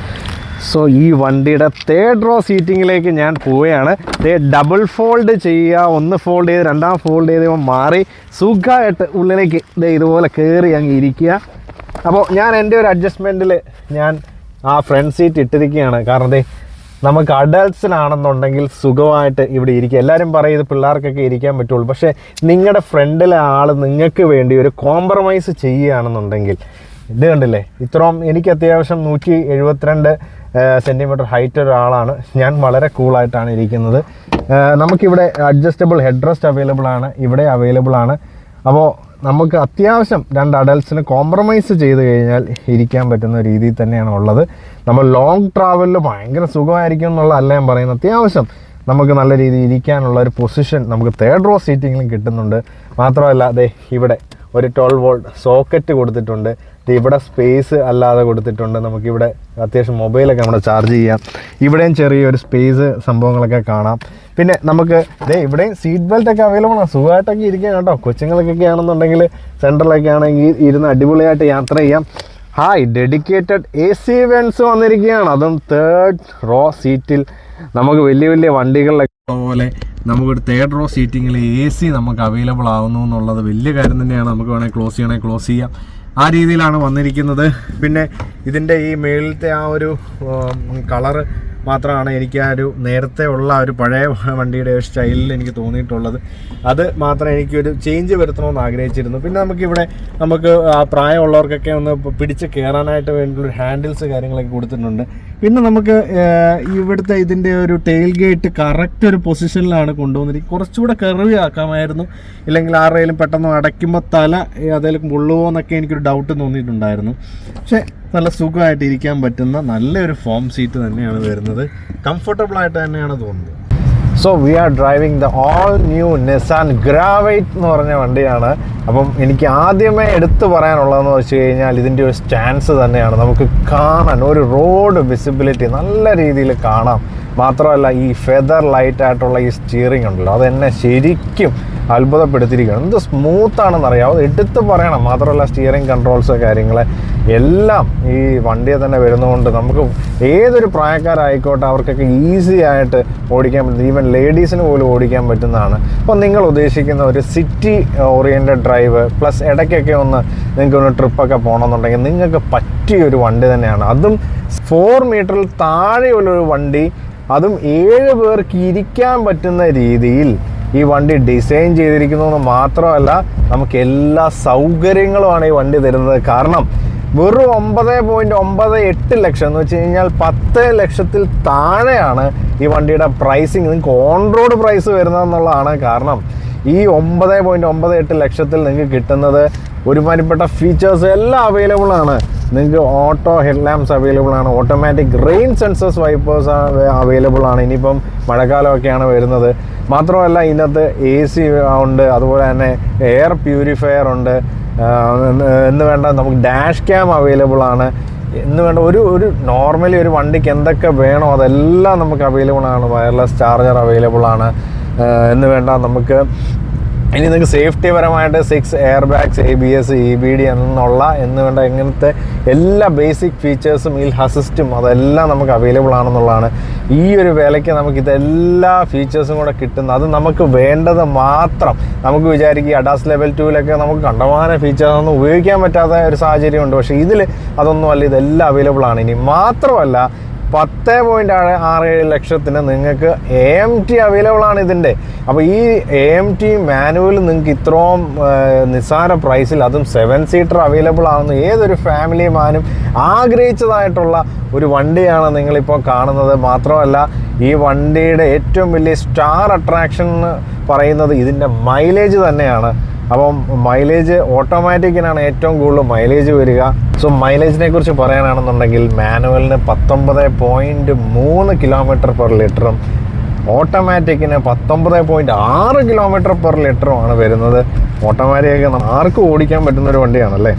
സോ ഈ വണ്ടിയുടെ തേർഡ് റോ സീറ്റിങ്ങിലേക്ക് ഞാൻ പോവുകയാണ്. ഡബിൾ ഫോൾഡ് ചെയ്യുക, ഒന്ന് ഫോൾഡ് ചെയ്ത് രണ്ടാം ഫോൾഡ് ചെയ്ത് മാറി സുഖമായിട്ട് ഉള്ളിലേക്ക് ഇതുപോലെ കയറി അങ്ങ് ഇരിക്കുക. അപ്പോൾ ഞാൻ എൻ്റെ ഒരു അഡ്ജസ്റ്റ്മെൻറ്റിൽ ഞാൻ ആ ഫ്രണ്ട് സീറ്റ് ഇട്ടിരിക്കുകയാണ്. കാരണം നമുക്ക് അഡൾട്ട്സിനാണെന്നുണ്ടെങ്കിൽ സുഖമായിട്ട് ഇവിടെ ഇരിക്കുക. എല്ലാവരും പറയും ഇത് പിള്ളേർക്കൊക്കെ ഇരിക്കാൻ പറ്റുള്ളൂ. പക്ഷേ നിങ്ങളുടെ ഫ്രണ്ടിലെ ആൾ നിങ്ങൾക്ക് വേണ്ടി ഒരു കോംപ്രമൈസ് ചെയ്യുകയാണെന്നുണ്ടെങ്കിൽ ഇത് കണ്ടില്ലേ, ഇത്രയും എനിക്ക് അത്യാവശ്യം 172 സെൻറ്റിമീറ്റർ ഹൈറ്റ് ഒരാളാണ് ഞാൻ. വളരെ കൂളായിട്ടാണ് ഇരിക്കുന്നത്. നമുക്കിവിടെ അഡ്ജസ്റ്റബിൾ ഹെഡ് റെസ്റ്റ് അവൈലബിൾ ആണ്, ഇവിടെ അവൈലബിൾ ആണ്. അപ്പോൾ നമുക്ക് അത്യാവശ്യം 2 അഡൽട്ട്സിന് കോംപ്രമൈസ് ചെയ്ത് കഴിഞ്ഞാൽ ഇരിക്കാൻ പറ്റുന്ന രീതിയിൽ തന്നെയാണ് ഉള്ളത്. നമ്മൾ ലോങ് ട്രാവലിൽ ഭയങ്കര സുഖമായിരിക്കും എന്നുള്ളതല്ല ഞാൻ പറയുന്നത്. അത്യാവശ്യം നമുക്ക് നല്ല രീതിയിൽ ഇരിക്കാനുള്ള ഒരു പൊസിഷൻ നമുക്ക് തേർഡ് റോ സീറ്റിങ്ങിലും കിട്ടുന്നുണ്ട്. മാത്രമല്ല ഇവിടെ ഒരു 12 വോൾട്ട് സോക്കറ്റ് കൊടുത്തിട്ടുണ്ട്. ഇവിടെ സ്പേസ് അല്ലാതെ കൊടുത്തിട്ടുണ്ട്. നമുക്കിവിടെ അത്യാവശ്യം മൊബൈലൊക്കെ നമ്മുടെ ചാർജ് ചെയ്യാം. ഇവിടെയും ചെറിയൊരു സ്പേസ് സംഭവങ്ങളൊക്കെ കാണാം. പിന്നെ നമുക്ക് ഇവിടെയും സീറ്റ് ബെൽറ്റൊക്കെ അവൈലബിൾ ആണ്. സുഖമായിട്ടൊക്കെ ഇരിക്കാം കേട്ടോ. കൊച്ചുങ്ങളൊക്കെ ആണെന്നുണ്ടെങ്കിൽ സെൻട്രലൊക്കെ ആണെങ്കിൽ ഇരുന്ന് അടിപൊളിയായിട്ട് യാത്ര ചെയ്യാം. ഡെഡിക്കേറ്റഡ് AC വെൻസ് വന്നിരിക്കുകയാണ്. അതും തേർഡ് റോ സീറ്റിൽ. നമുക്ക് വലിയ വലിയ വണ്ടികളിലൊക്കെ പോലെ നമുക്കൊരു തേർഡ് റോ സീറ്റിങ്ങിൽ AC നമുക്ക് അവൈലബിൾ ആവുന്നു എന്നുള്ളത് വലിയ കാര്യം തന്നെയാണ്. നമുക്ക് വേണമെങ്കിൽ ക്ലോസ് ചെയ്യണമെങ്കിൽ ക്ലോസ് ചെയ്യാം. ആ രീതിയിലാണ് വന്നിരിക്കുന്നത്. പിന്നെ ഇതിൻ്റെ ഈ മേളിലത്തെ ആ ഒരു കളറ് മാത്രമാണ് എനിക്ക് ആ ഒരു നേരത്തെ ഉള്ള ഒരു പഴയ വണ്ടിയുടെ ഒരു സ്റ്റൈലിൽ എനിക്ക് തോന്നിയിട്ടുള്ളത്. അത് മാത്രം എനിക്കൊരു ചേഞ്ച് വരുത്തണമെന്ന് ആഗ്രഹിച്ചിരുന്നു. പിന്നെ നമുക്ക് ആ പ്രായമുള്ളവർക്കൊക്കെ ഒന്ന് പിടിച്ച് കയറാനായിട്ട് വേണ്ടിയുള്ള ഹാൻഡിൽസ് കാര്യങ്ങളൊക്കെ കൊടുത്തിട്ടുണ്ട്. പിന്നെ നമുക്ക് ഇവിടുത്തെ ഇതിൻ്റെ ഒരു ടെയിൽ ഗേറ്റ് കറക്റ്റ് ഒരു പൊസിഷനിലാണ് കൊണ്ടുവന്നിരിക്കുന്നത്. കുറച്ചുകൂടെ കർവ് ആക്കാമായിരുന്നു. ഇല്ലെങ്കിൽ ആരുടെയും പെട്ടെന്ന് അടയ്ക്കുമ്പോൾ തല അതിലേക്ക് മുള്ളുവോ എന്നൊക്കെ എനിക്കൊരു ഡൗട്ട് തോന്നിയിട്ടുണ്ടായിരുന്നു. പക്ഷേ നല്ല സുഖമായിട്ട് ഇരിക്കാൻ പറ്റുന്ന നല്ലൊരു ഫോം സീറ്റ് തന്നെയാണ് വരുന്നത്. കംഫർട്ടബിൾ ആയിട്ട് തന്നെയാണ് തോന്നുന്നത്. So we are driving the all new Nissan Gravite എന്ന് പറഞ്ഞ വണ്ടിയാണ്. അപ്പം എനിക്ക് ആദ്യമേ എടുത്തു പറയാനുള്ളതെന്ന് വെച്ച് കഴിഞ്ഞാൽ ഇതിൻ്റെ ഒരു സ്റ്റാൻസ് തന്നെയാണ്. നമുക്ക് കാണാൻ ഒരു റോഡ് വിസിബിലിറ്റി നല്ല രീതിയിൽ കാണാം. മാത്രമല്ല ഈ ഫെദർ ലൈറ്റായിട്ടുള്ള ഈ സ്റ്റിയറിംഗ് ഉണ്ടല്ലോ, അതെന്നെ ശരിക്കും അത്ഭുതപ്പെടുത്തിയിരിക്കുകയാണ്. എന്ത് സ്മൂത്താണെന്നറിയാം, അത് എടുത്ത് പറയണം. മാത്രമല്ല സ്റ്റിയറിംഗ് കൺട്രോൾസ് കാര്യങ്ങൾ എല്ലാം ഈ വണ്ടിയെ തന്നെ വരുന്നതുകൊണ്ട് നമുക്ക് ഏതൊരു പ്രായക്കാരായിക്കോട്ടെ അവർക്കൊക്കെ ഈസി ആയിട്ട് ഓടിക്കാൻ പറ്റും. ഈവൻ ലേഡീസിന് പോലും ഓടിക്കാൻ പറ്റുന്നതാണ്. അപ്പോൾ നിങ്ങൾ ഉദ്ദേശിക്കുന്ന ഒരു സിറ്റി ഓറിയൻറ്റഡ് ഡ്രൈവ് പ്ലസ് ഇടയ്ക്കൊക്കെ നിങ്ങൾക്കൊന്ന് ട്രിപ്പൊക്കെ പോകണമെന്നുണ്ടെങ്കിൽ നിങ്ങൾക്ക് പറ്റിയൊരു വണ്ടി തന്നെയാണ്. അതും 4 മീറ്ററിൽ താഴെയുള്ളൊരു വണ്ടി, അതും 7 പേർക്ക് ഇരിക്കാൻ പറ്റുന്ന രീതിയിൽ ഈ വണ്ടി ഡിസൈൻ ചെയ്തിരിക്കുന്നതെന്ന് മാത്രമല്ല നമുക്ക് എല്ലാ സൗകര്യങ്ങളുമാണ് ഈ വണ്ടി തരുന്നത്. കാരണം വെറും 9.98 ലക്ഷം എന്ന് വെച്ച് കഴിഞ്ഞാൽ 10 ലക്ഷത്തിൽ താഴെയാണ് ഈ വണ്ടിയുടെ പ്രൈസിങ്. നിങ്ങൾക്ക് ഓൺ റോഡ് പ്രൈസ് വരുന്നതെന്നുള്ളതാണ്. കാരണം ഈ 9.98 ലക്ഷത്തിൽ നിങ്ങൾക്ക് കിട്ടുന്നത് ഒരുമാതിരിപ്പെട്ട ഫീച്ചേഴ്സ് എല്ലാം അവൈലബിൾ ആണ്. നിങ്ങൾക്ക് ഓട്ടോ ഹെഡ് ലാമ്പ്സ് അവൈലബിൾ ആണ്, automatic rain sensors wipers available ആണ്. ഇനിയിപ്പം മഴക്കാലമൊക്കെയാണ് വരുന്നത്. മാത്രമല്ല ഇതിനകത്ത് AC ഉണ്ട്, അതുപോലെ തന്നെ എയർ പ്യൂരിഫയർ ഉണ്ട്. എന്ന് വേണ്ട നമുക്ക് ഡാഷ് ക്യാം അവൈലബിൾ ആണ്. എന്ന് വേണ്ട ഒരു നോർമലി ഒരു വണ്ടിക്ക് എന്തൊക്കെ വേണോ അതെല്ലാം നമുക്ക് അവൈലബിൾ ആണ്. വയർലെസ് ചാർജർ അവൈലബിൾ ആണ്. എന്ന് വേണ്ട നമുക്ക് ഇനി നിങ്ങൾക്ക് സേഫ്റ്റി പരമായിട്ട് 6 എയർ ബാഗ്സ്, ABS, EBD എന്ന് വേണ്ട ഇങ്ങനത്തെ എല്ലാ ബേസിക് ഫീച്ചേഴ്സും ഹിൽ അസിസ്റ്റും അതെല്ലാം നമുക്ക് അവൈലബിൾ ആണെന്നുള്ളതാണ്. ഈ ഒരു വിലയ്ക്ക് നമുക്ക് ഇതെല്ലാ ഫീച്ചേഴ്സും കൂടെ കിട്ടുന്നത്. അത് നമുക്ക് വേണ്ടത് മാത്രം. നമുക്ക് വിചാരിക്കും അഡാസ് ലെവൽ 2-ലൊക്കെ നമുക്ക് കണ്ടമാന ഫീച്ചേഴ്സൊന്നും ഉപയോഗിക്കാൻ പറ്റാത്ത ഒരു സാഹചര്യമുണ്ട്. പക്ഷേ ഇതിൽ അതൊന്നുമല്ല, ഇതെല്ലാം അവൈലബിൾ ആണ്. ഇനി മാത്രമല്ല 10.67 ലക്ഷത്തിന് നിങ്ങൾക്ക് AMT അവൈലബിൾ ആണ് ഇതിൻ്റെ. അപ്പോൾ ഈ AMT മാനുവൽ നിങ്ങൾക്ക് ഇത്രയും നിസ്സാര പ്രൈസിൽ, അതും 7 സീറ്റർ അവൈലബിൾ ആവുന്ന ഏതൊരു ഫാമിലി മാനും ആഗ്രഹിച്ചതായിട്ടുള്ള ഒരു വണ്ടിയാണ് നിങ്ങളിപ്പോൾ കാണുന്നത്. മാത്രമല്ല ഈ വണ്ടിയുടെ ഏറ്റവും വലിയ സ്റ്റാർ അട്രാക്ഷൻ എന്ന് പറയുന്നത് ഇതിൻ്റെ മൈലേജ് തന്നെയാണ്. അപ്പം മൈലേജ് ഓട്ടോമാറ്റിക്കിനാണ് ഏറ്റവും കൂടുതൽ മൈലേജ് വരിക. സോ മൈലേജിനെ കുറിച്ച് പറയാനാണെന്നുണ്ടെങ്കിൽ മാനുവലിന് 19.3 കിലോമീറ്റർ പെർ ലിറ്ററും ഓട്ടോമാറ്റിക്കിന് 19.6 കിലോമീറ്റർ പെർ ലിറ്ററുമാണ് വരുന്നത്. ഓട്ടോമാറ്റിക്കൊക്കെ ആർക്കും ഓടിക്കാൻ പറ്റുന്നൊരു വണ്ടിയാണല്ലേ.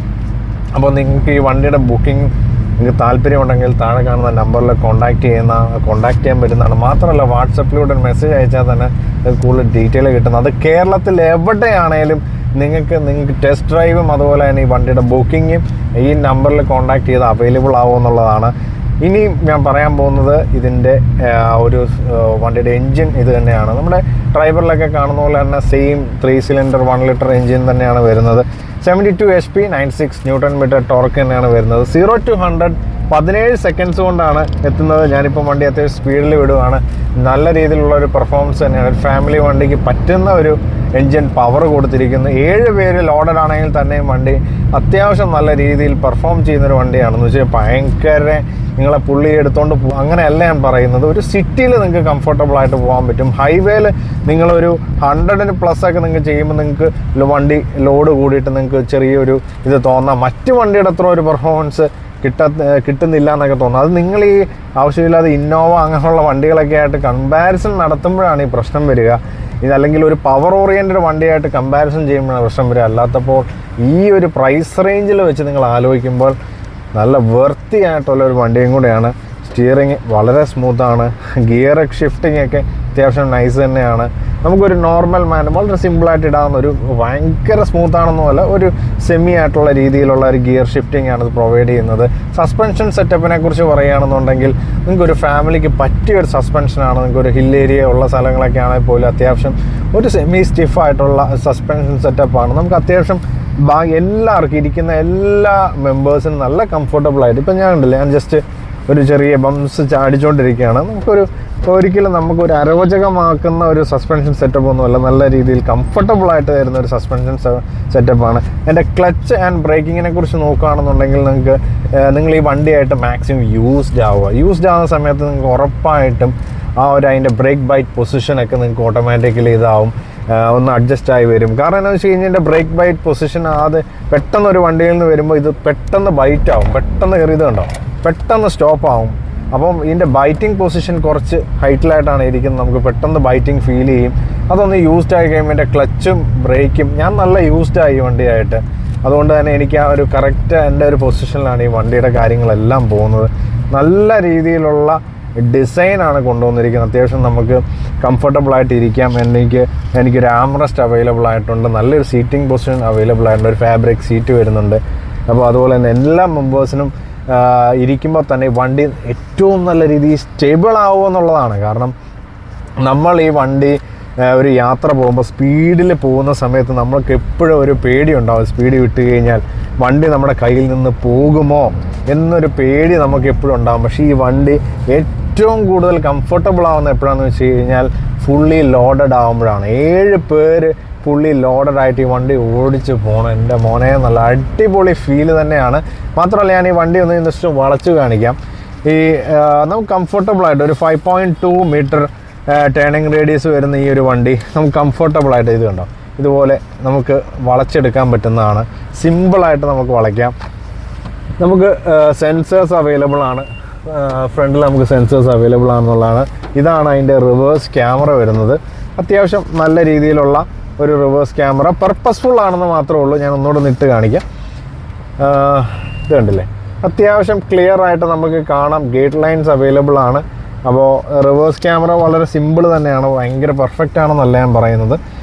അപ്പോൾ നിങ്ങൾക്ക് ഈ വണ്ടിയുടെ ബുക്കിംഗ് നിങ്ങൾക്ക് താല്പര്യമുണ്ടെങ്കിൽ താഴെ കാണുന്ന നമ്പറിൽ കോൺടാക്ട് ചെയ്യാൻ പറ്റുന്നതാണ്. മാത്രമല്ല വാട്സപ്പിലൂടെ മെസ്സേജ് അയച്ചാൽ തന്നെ കൂടുതൽ ഡീറ്റെയിൽ കിട്ടുന്നത്. അത് കേരളത്തിൽ എവിടെയാണേലും നിങ്ങൾക്ക് ടെസ്റ്റ് ഡ്രൈവും അതുപോലെ തന്നെ ഈ വണ്ടിയുടെ ബുക്കിങ്ങും ഈ നമ്പറിൽ കോൺടാക്ട് ചെയ്ത് അവൈലബിൾ ആവുമെന്നുള്ളതാണ്. ഇനി ഞാൻ പറയാൻ പോകുന്നത് ഇതിൻ്റെ ഒരു വണ്ടിയുടെ എൻജിൻ ഇത് തന്നെയാണ്. നമ്മുടെ ഡ്രൈവറിലൊക്കെ കാണുന്ന പോലെ തന്നെ സെയിം 3 സിലിണ്ടർ 1 ലിറ്റർ എൻജിൻ തന്നെയാണ് വരുന്നത്. 72 HP 96 ന്യൂട്ടൺ മീറ്റർ ടോർക്ക് തന്നെയാണ് വരുന്നത്. 0 to 100 17 സെക്കൻഡ്സ് കൊണ്ടാണ് എത്തുന്നത്. ഞാനിപ്പോൾ വണ്ടി അത്യാവശ്യം സ്പീഡിൽ വിടുകയാണ്. നല്ല രീതിയിലുള്ള ഒരു പെർഫോമൻസ് തന്നെയാണ്. ഒരു ഫാമിലി വണ്ടിക്ക് പറ്റുന്ന ഒരു എൻജിൻ പവർ കൊടുത്തിരിക്കുന്നു. 7 പേര് ലോഡഡ് ആണെങ്കിൽ തന്നെയും വണ്ടി അത്യാവശ്യം നല്ല രീതിയിൽ പെർഫോം ചെയ്യുന്നൊരു വണ്ടിയാണെന്ന് വെച്ചാൽ ഭയങ്കര നിങ്ങളെ പുള്ളി എടുത്തുകൊണ്ട് പോകും അങ്ങനെയല്ല ഞാൻ പറയുന്നത്. ഒരു സിറ്റിയിൽ നിങ്ങൾക്ക് കംഫർട്ടബിൾ ആയിട്ട് പോകാൻ പറ്റും. ഹൈവേയിൽ നിങ്ങളൊരു 100+ ഒക്കെ നിങ്ങൾക്ക് ചെയ്യുമ്പോൾ നിങ്ങൾക്ക് വണ്ടി ലോഡ് കൂടിയിട്ട് നിങ്ങൾക്ക് ചെറിയൊരു ഇത് തോന്നാം. മറ്റ് വണ്ടിയുടെ അത്ര ഒരു പെർഫോമൻസ് കിട്ടുന്നില്ല എന്നൊക്കെ തോന്നുന്നു. അത് നിങ്ങൾ ഈ ആവശ്യമില്ലാതെ ഇന്നോവ അങ്ങനെയുള്ള വണ്ടികളൊക്കെ ആയിട്ട് കമ്പാരിസൺ നടത്തുമ്പോഴാണ് ഈ പ്രശ്നം വരിക. ഇതല്ലെങ്കിൽ ഒരു പവർ ഓറിയൻറ്റഡ് വണ്ടിയായിട്ട് കമ്പാരിസൺ ചെയ്യുമ്പോഴാണ് പ്രശ്നം വരിക. അല്ലാത്തപ്പോൾ ഈ ഒരു പ്രൈസ് റേഞ്ചിൽ വെച്ച് നിങ്ങൾ ആലോചിക്കുമ്പോൾ നല്ല വെർത്തി ആയിട്ടുള്ള ഒരു വണ്ടിയും കൂടെയാണ്. സ്റ്റിയറിങ് വളരെ സ്മൂത്താണ്. ഗിയർ ഷിഫ്റ്റിംഗ് ഒക്കെ അത്യാവശ്യം നൈസ് തന്നെയാണ്. നമുക്കൊരു നോർമൽ വളരെ സിമ്പിളായിട്ട് ഇടാവുന്ന ഒരു ഭയങ്കര സ്മൂത്താണെന്നുമല്ല, ഒരു സെമി ആയിട്ടുള്ള രീതിയിലുള്ള ഒരു ഗിയർ ഷിഫ്റ്റിംഗ് ആണ് ഇത് പ്രൊവൈഡ് ചെയ്യുന്നത്. സസ്പെൻഷൻ സെറ്റപ്പിനെ കുറിച്ച് പറയുകയാണെന്നുണ്ടെങ്കിൽ നിങ്ങൾക്കൊരു ഫാമിലിക്ക് പറ്റിയൊരു സസ്പെൻഷനാണ്. നിങ്ങൾക്കൊരു ഹിൽ ഏരിയ ഉള്ള സ്ഥലങ്ങളൊക്കെ ആണെങ്കിൽ പോലും അത്യാവശ്യം ഒരു സെമി സ്റ്റിഫായിട്ടുള്ള സസ്പെൻഷൻ സെറ്റപ്പാണ്. നമുക്ക് അത്യാവശ്യം എല്ലാവർക്കും ഇരിക്കുന്ന എല്ലാ മെമ്പേഴ്സിനും നല്ല കംഫർട്ടബിളായിട്ട്. ഇപ്പം ഞാൻ ജസ്റ്റ് ഒരു ചെറിയ ബംസ് ചാടിച്ചുകൊണ്ടിരിക്കുകയാണ്. ഒരിക്കലും നമുക്കൊരു അരോചകമാക്കുന്ന ഒരു സസ്പെൻഷൻ സെറ്റപ്പ് ഒന്നുമല്ല. നല്ല രീതിയിൽ കംഫർട്ടബിളായിട്ട് തരുന്ന ഒരു സസ്പെൻഷൻ സെറ്റപ്പാണ്. എൻ്റെ ക്ലച്ച് ആൻഡ് ബ്രേക്കിങ്ങിനെ കുറിച്ച് നോക്കുകയാണെന്നുണ്ടെങ്കിൽ നിങ്ങൾ ഈ വണ്ടിയായിട്ട് മാക്സിമം യൂസ്ഡ് ആവുന്ന സമയത്ത് നിങ്ങൾക്ക് ഉറപ്പായിട്ടും അതിൻ്റെ ബ്രേക്ക് ബൈറ്റ് പൊസിഷനൊക്കെ നിങ്ങൾക്ക് ഓട്ടോമാറ്റിക്കലി ഇതാവും, ഒന്ന് അഡ്ജസ്റ്റ് ആയി വരും. കാരണം എന്താണെന്ന് വെച്ച് കഴിഞ്ഞാൽ എൻ്റെ ബ്രേക്ക് ബൈറ്റ് പൊസിഷൻ അത് പെട്ടെന്ന് ഒരു വണ്ടിയിൽ നിന്ന് വരുമ്പോൾ ഇത് പെട്ടെന്ന് ബൈറ്റ് ആവും, പെട്ടെന്ന് കയറി ഇത് കണ്ടോ പെട്ടെന്ന് സ്റ്റോപ്പ് ആവും. അപ്പം ഇതിൻ്റെ ബൈറ്റിംഗ് പൊസിഷൻ കുറച്ച് ഹൈറ്റിലായിട്ടാണ് ഇരിക്കുന്നത്. നമുക്ക് പെട്ടെന്ന് ബൈറ്റിംഗ് ഫീൽ ചെയ്യും. അതൊന്ന് യൂസ്ഡ് ആയി കഴിയുമ്പോൾ എൻ്റെ ക്ലച്ചും ബ്രേക്കും ഞാൻ നല്ല യൂസ്ഡ് ആയി വണ്ടിയായിട്ട്. അതുകൊണ്ട് തന്നെ എനിക്ക് ആ ഒരു കറക്റ്റ് എൻ്റെ ഒരു പൊസിഷനിലാണ് ഈ വണ്ടിയുടെ കാര്യങ്ങളെല്ലാം പോകുന്നത്. നല്ല രീതിയിലുള്ള ഡിസൈനാണ് കൊണ്ടുവന്നിരിക്കുന്നത്. അത്യാവശ്യം നമുക്ക് കംഫർട്ടബിളായിട്ട് ഇരിക്കാം. എനിക്കൊരു ആംറസ്റ്റ് അവൈലബിൾ ആയിട്ടുണ്ട്, നല്ലൊരു സീറ്റിംഗ് പൊസിഷൻ അവൈലബിൾ ആയിട്ടുണ്ട്, ഒരു ഫാബ്രിക് സീറ്റ് വരുന്നുണ്ട്. അപ്പോൾ അതുപോലെ തന്നെ എല്ലാ മെമ്പേഴ്സിനും ഇരിക്കുമ്പോൾ തന്നെ വണ്ടി ഏറ്റവും നല്ല രീതിയിൽ സ്റ്റേബിൾ ആവുമെന്നുള്ളതാണ്. കാരണം നമ്മൾ ഈ വണ്ടി ഒരു യാത്ര പോകുമ്പോൾ സ്പീഡിൽ പോകുന്ന സമയത്ത് നമ്മൾക്ക് എപ്പോഴും ഒരു പേടിയുണ്ടാവും. സ്പീഡ് വിട്ട് കഴിഞ്ഞാൽ വണ്ടി നമ്മുടെ കയ്യിൽ നിന്ന് പോകുമോ എന്നൊരു പേടി നമുക്ക് എപ്പോഴും ഉണ്ടാകും. പക്ഷേ ഈ വണ്ടി ഏറ്റവും കൂടുതൽ കംഫർട്ടബിൾ ആവുന്ന എപ്പോഴാണെന്ന് വെച്ച് കഴിഞ്ഞാൽ ഫുള്ളി ലോഡഡ് ആകുമ്പോഴാണ്. 7 പേര് ഫുള്ളി ലോഡഡ് ആയിട്ട് ഈ വണ്ടി ഓടിച്ച് പോകണം. എൻ്റെ മോനെ നല്ല അടിപൊളി ഫീല് തന്നെയാണ്. മാത്രമല്ല ഞാൻ ഈ വണ്ടി ഒന്ന് ജസ്റ്റ് വളച്ച് കാണിക്കാം. ഈ നമുക്ക് കംഫർട്ടബിളായിട്ട് ഒരു 5.2 മീറ്റർ ടേണിങ് റേഡിയസ് വരുന്ന ഈ ഒരു വണ്ടി നമുക്ക് കംഫർട്ടബിളായിട്ട് ഇത് കണ്ടോ ഇതുപോലെ നമുക്ക് വളച്ചെടുക്കാൻ പറ്റുന്നതാണ്. സിമ്പിളായിട്ട് നമുക്ക് വളയ്ക്കാം. നമുക്ക് സെൻസേഴ്സ് അവൈലബിൾ ആണ്. ഫ്രണ്ടിൽ നമുക്ക് സെൻസേഴ്സ് അവൈലബിൾ ആണെന്നുള്ളതാണ്. ഇതാണ് അതിൻ്റെ റിവേഴ്സ് ക്യാമറ വരുന്നത്. അത്യാവശ്യം നല്ല രീതിയിലുള്ള ഒരു റിവേഴ്സ് ക്യാമറ, പർപ്പസ്ഫുൾ ആണെന്ന് മാത്രമേ ഉള്ളൂ. ഞാൻ ഒന്നുകൂടെ ഇട്ട് കാണിക്കാം. ഇത് കണ്ടില്ലേ, അത്യാവശ്യം ക്ലിയർ ആയിട്ട് നമുക്ക് കാണാം. ഗേറ്റ് ലൈൻസ് അവൈലബിൾ ആണ്. അപ്പോൾ റിവേഴ്സ് ക്യാമറ വളരെ സിമ്പിൾ തന്നെയാണ്, ഭയങ്കര പെർഫെക്റ്റ് ആണെന്നല്ല ഞാൻ പറയുന്നത്.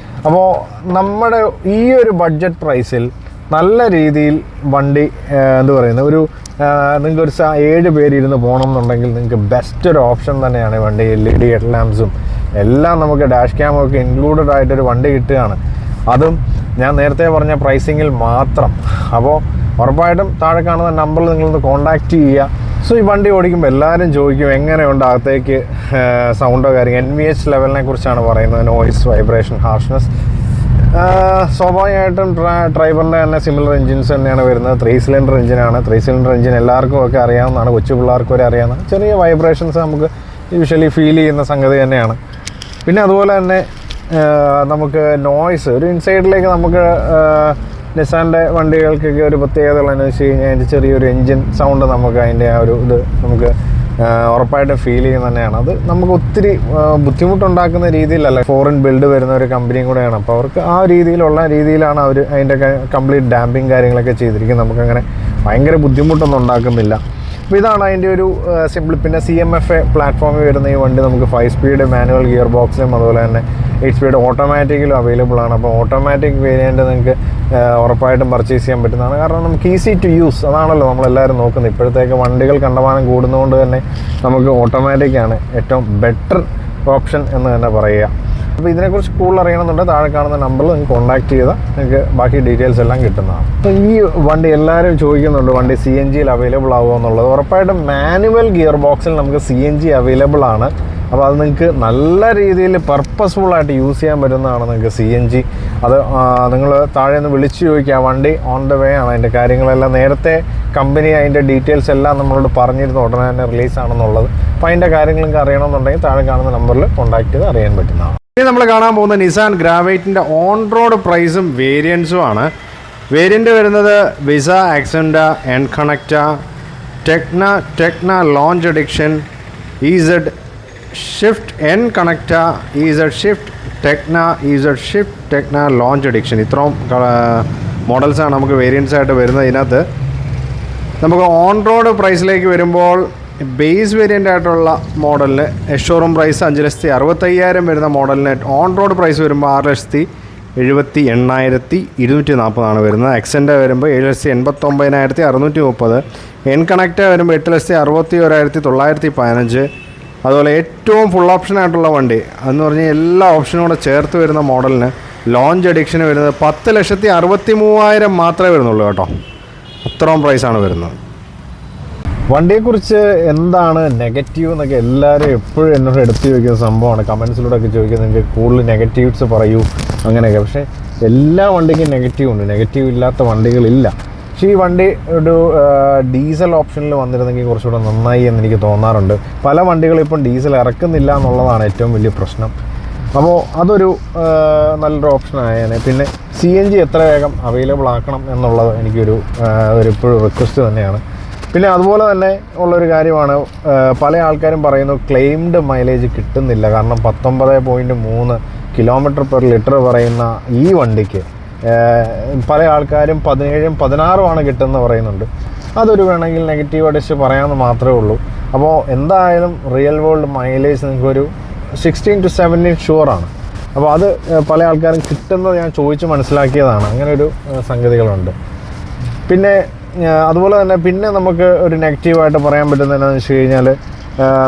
അപ്പോൾ നമ്മുടെ ഈ ഒരു ബഡ്ജറ്റ് പ്രൈസിൽ നല്ല രീതിയിൽ വണ്ടി എന്താ പറയുന്നത്, ഒരു നിങ്ങൾക്ക് ഒരു 7 പേര് ഇരുന്ന് പോകണം എന്നുണ്ടെങ്കിൽ നിങ്ങൾക്ക് ബെസ്റ്റ് ഒരു ഓപ്ഷൻ തന്നെയാണ് വണ്ടി. LED ഹെഡ് ലാംപ്സും എല്ലാം നമുക്ക് ഡാഷ് ക്യാമൊക്കെ ഇൻക്ലൂഡഡ് ആയിട്ടൊരു വണ്ടി കിട്ടുകയാണ്. അതും ഞാൻ നേരത്തെ പറഞ്ഞ പ്രൈസിങ്ങിൽ മാത്രം. അപ്പോൾ ഉറപ്പായിട്ടും താഴെ കാണുന്ന നമ്പറിൽ നിങ്ങളൊന്ന് കോൺടാക്റ്റ് ചെയ്യുക. സോ ഈ വണ്ടി ഓടിക്കുമ്പോൾ എല്ലാവരും ചോദിക്കും എങ്ങനെയുണ്ട് അകത്തേക്ക് സൗണ്ടോ കാര്യങ്ങൾ. NVH ലെവലിനെ കുറിച്ചാണ് പറയുന്നത്, നോയിസ്, വൈബ്രേഷൻ, ഹാർഷ്നെസ്. സ്വാഭാവികമായിട്ടും ഡ്രൈവറിൻ്റെ തന്നെ സിമിലർ എഞ്ചിൻസ് തന്നെയാണ് വരുന്നത്. 3 സിലിണ്ടർ എഞ്ചിനാണ്. 3 സിലിണ്ടർ എഞ്ചിൻ എല്ലാവർക്കും ഒക്കെ അറിയാവുന്നതാണ്, കൊച്ചു പിള്ളേർക്ക് വരെ അറിയാവുന്ന ചെറിയ വൈബ്രേഷൻസ് നമുക്ക് യൂഷ്വലി ഫീൽ ചെയ്യുന്ന സംഗതി തന്നെയാണ്. പിന്നെ അതുപോലെ തന്നെ നമുക്ക് നോയ്സ്, ഒരു ഇൻസൈഡിലേക്ക് നമുക്ക് നിസാൻ്റെ വണ്ടികൾക്കൊക്കെ ഒരു പ്രത്യേകത ഉള്ളതെന്ന് വെച്ച് കഴിഞ്ഞാൽ അതിൻ്റെ ചെറിയൊരു എൻജിൻ സൗണ്ട് നമുക്ക് അതിൻ്റെ ആ ഒരു ഇത് നമുക്ക് ഉറപ്പായിട്ടും ഫീൽ ചെയ്യുന്ന തന്നെയാണ്. അത് നമുക്ക് ഒത്തിരി ബുദ്ധിമുട്ടുണ്ടാക്കുന്ന രീതിയിലല്ല. ഫോറിൻ ബിൽഡ് വരുന്ന ഒരു കമ്പനിയും കൂടെയാണ്. അപ്പോൾ അവർക്ക് ആ രീതിയിലാണ് അവർ അതിൻ്റെ കംപ്ലീറ്റ് ഡാമ്പിങ് കാര്യങ്ങളൊക്കെ ചെയ്തിരിക്കുന്നത്. നമുക്കങ്ങനെ ഭയങ്കര ബുദ്ധിമുട്ടൊന്നും ഉണ്ടാക്കുന്നില്ല. അപ്പോൾ ഇതാണ് അതിൻ്റെ ഒരു സിമ്പിൾ. പിന്നെ CMFA പ്ലാറ്റ്ഫോമിൽ വരുന്ന ഈ വണ്ടി നമുക്ക് 5 സ്പീഡ് മാനുവൽ ഗിയർ ബോക്സിലും അതുപോലെ തന്നെ 8 സ്പീഡ് ഓട്ടോമാറ്റിക്കിലും അവൈലബിൾ ആണ്. അപ്പോൾ ഓട്ടോമാറ്റിക് വേരിയൻറ്റ് നിങ്ങൾക്ക് ഉറപ്പായിട്ടും പർച്ചേസ് ചെയ്യാൻ പറ്റുന്നതാണ്. കാരണം നമുക്ക് ഈസി ടു യൂസ്, അതാണല്ലോ നമ്മളെല്ലാവരും നോക്കുന്നത്. ഇപ്പോഴത്തേക്ക് വണ്ടികൾ കണ്ടമാനം കൂടുന്നതുകൊണ്ട് തന്നെ നമുക്ക് ഓട്ടോമാറ്റിക്കാണ് ഏറ്റവും ബെറ്റർ ഓപ്ഷൻ എന്ന് തന്നെ പറയുക. അപ്പോൾ ഇതിനെക്കുറിച്ച് കൂടുതൽ അറിയണമെന്നുണ്ടെങ്കിൽ താഴെ കാണുന്ന നമ്പറിൽ നിങ്ങൾക്ക് കോൺടാക്ട് ചെയ്താൽ നിങ്ങൾക്ക് ബാക്കി ഡീറ്റെയിൽസ് എല്ലാം കിട്ടുന്നതാണ്. അപ്പോൾ ഈ വണ്ടി എല്ലാവരും ചോദിക്കുന്നുണ്ട് വണ്ടി CNGയിൽ അവൈലബിൾ ആകുമോ എന്നുള്ളത്. ഉറപ്പായിട്ടും മാനുവൽ ഗിയർ ബോക്സിൽ നമുക്ക് CNG അവൈലബിൾ ആണ്. അപ്പോൾ അത് നിങ്ങൾക്ക് നല്ല രീതിയിൽ പർപ്പസ്ഫുള്ളായിട്ട് യൂസ് ചെയ്യാൻ പറ്റുന്നതാണ് നിങ്ങൾക്ക് CNG. അത് നിങ്ങൾ താഴെ ഒന്ന് വിളിച്ച് ചോദിക്കുക. വണ്ടി ഓൺ ദ വേ ആണ്. അതിൻ്റെ കാര്യങ്ങളെല്ലാം നേരത്തെ കമ്പനി അതിൻ്റെ ഡീറ്റെയിൽസ് എല്ലാം നമ്മളോട് പറഞ്ഞിരുന്നു ഉടനെ തന്നെ റിലീസാണെന്നുള്ളത്. അപ്പോൾ അതിൻ്റെ കാര്യങ്ങളൊക്കെ അറിയണമെന്നുണ്ടെങ്കിൽ താഴെ കാണുന്ന നമ്പറിൽ കോൺടാക്ട് ചെയ്ത് അറിയാൻ പറ്റുന്നതാണ്. ഇനി നമ്മൾ കാണാൻ പോകുന്ന നിസാൻ ഗ്രാവൈറ്റിൻ്റെ ഓൺ റോഡ് പ്രൈസും വേരിയൻസും ആണ്. വേരിയൻ്റ് വരുന്നത് visa, ആക്സെൻഡ, എൻകണക്റ്റ, Tekna launch edition, EZ shift, എൻകണക്റ്റ, EZ shift, EZ shift, Tekna launch edition. ഇത്രയും മോഡൽസാണ് നമുക്ക് വേരിയൻസ് ആയിട്ട് വരുന്നത്. ഇതിനകത്ത് നമുക്ക് ഓൺ റോഡ് പ്രൈസിലേക്ക് വരുമ്പോൾ ബേസ് വേരിയൻ്റ് ആയിട്ടുള്ള മോഡലിന് ഷോറൂം പ്രൈസ് 5,60,000 വരുന്ന മോഡലിന് ഓൺ റോഡ് പ്രൈസ് വരുമ്പോൾ 6,78,240 വരുന്നത്. എക്സെൻ്റ വരുമ്പോൾ 7,89,630. എൻകണക്റ്റ വരുമ്പോൾ 8,61,915. അതുപോലെ ഏറ്റവും ഫുൾ ഓപ്ഷൻ ആയിട്ടുള്ള വണ്ടി എന്ന് പറഞ്ഞാൽ എല്ലാ ഓപ്ഷനും കൂടെ ചേർത്ത് വരുന്ന മോഡലിന് ലോഞ്ച് എഡിഷന് വരുന്നത് 10,63,000 മാത്രമേ വരുന്നുള്ളൂ കേട്ടോ. അത്രയും പ്രൈസാണ് വരുന്നത്. വണ്ടിയെക്കുറിച്ച് എന്താണ് നെഗറ്റീവ് എന്നൊക്കെ എല്ലാവരും എപ്പോഴും എന്നോട് എടുത്ത് ചോദിക്കുന്ന സംഭവമാണ്. കമൻസിലൂടെ ഒക്കെ ചോദിക്കുന്നത് നിങ്ങൾക്ക് കൂടുതൽ നെഗറ്റീവ്സ് പറയൂ അങ്ങനെയൊക്കെ. പക്ഷേ എല്ലാ വണ്ടിക്കും നെഗറ്റീവ് ഉണ്ട്, നെഗറ്റീവ് ഇല്ലാത്ത വണ്ടികളില്ല. പക്ഷേ ഈ വണ്ടി ഒരു ഡീസൽ ഓപ്ഷനിൽ വന്നിരുന്നെങ്കിൽ കുറച്ചുകൂടെ നന്നായി എന്നെനിക്ക് തോന്നാറുണ്ട്. പല വണ്ടികളും ഇപ്പം ഡീസൽ ഇറക്കുന്നില്ല എന്നുള്ളതാണ് ഏറ്റവും വലിയ പ്രശ്നം. അപ്പോൾ അതൊരു നല്ലൊരു ഓപ്ഷൻ ആയേനെ. പിന്നെ CNG എത്ര വേഗം അവൈലബിൾ ആക്കണം എന്നുള്ളത് എനിക്കൊരു ഇപ്പോഴും റിക്വസ്റ്റ് തന്നെയാണ്. പിന്നെ അതുപോലെ തന്നെ ഉള്ളൊരു കാര്യമാണ്, പല ആൾക്കാരും പറയുന്നു ക്ലെയിംഡ് മൈലേജ് കിട്ടുന്നില്ല. കാരണം 19.3 km/ലിറ്റർ പറയുന്ന ഈ വണ്ടിക്ക് പല ആൾക്കാരും 17-16 കിട്ടുമെന്ന് പറയുന്നുണ്ട്. അതൊരു വേണമെങ്കിൽ നെഗറ്റീവായിട്ട് പറയാമെന്ന് മാത്രമേ ഉള്ളൂ. അപ്പോൾ എന്തായാലും റിയൽ വേൾഡ് മൈലേജ് നിങ്ങൾക്കൊരു 16 to 17 ഷുവറാണ്. അപ്പോൾ അത് പല ആൾക്കാരും കിട്ടുന്നത് ഞാൻ ചോദിച്ച് മനസ്സിലാക്കിയതാണ്. അങ്ങനെ ഒരു സംഗതികളുണ്ട്. പിന്നെ അതുപോലെ തന്നെ പിന്നെ നമുക്ക് ഒരു നെഗറ്റീവായിട്ട് പറയാൻ പറ്റുന്നത് എന്താണെന്ന് വെച്ച് കഴിഞ്ഞാൽ,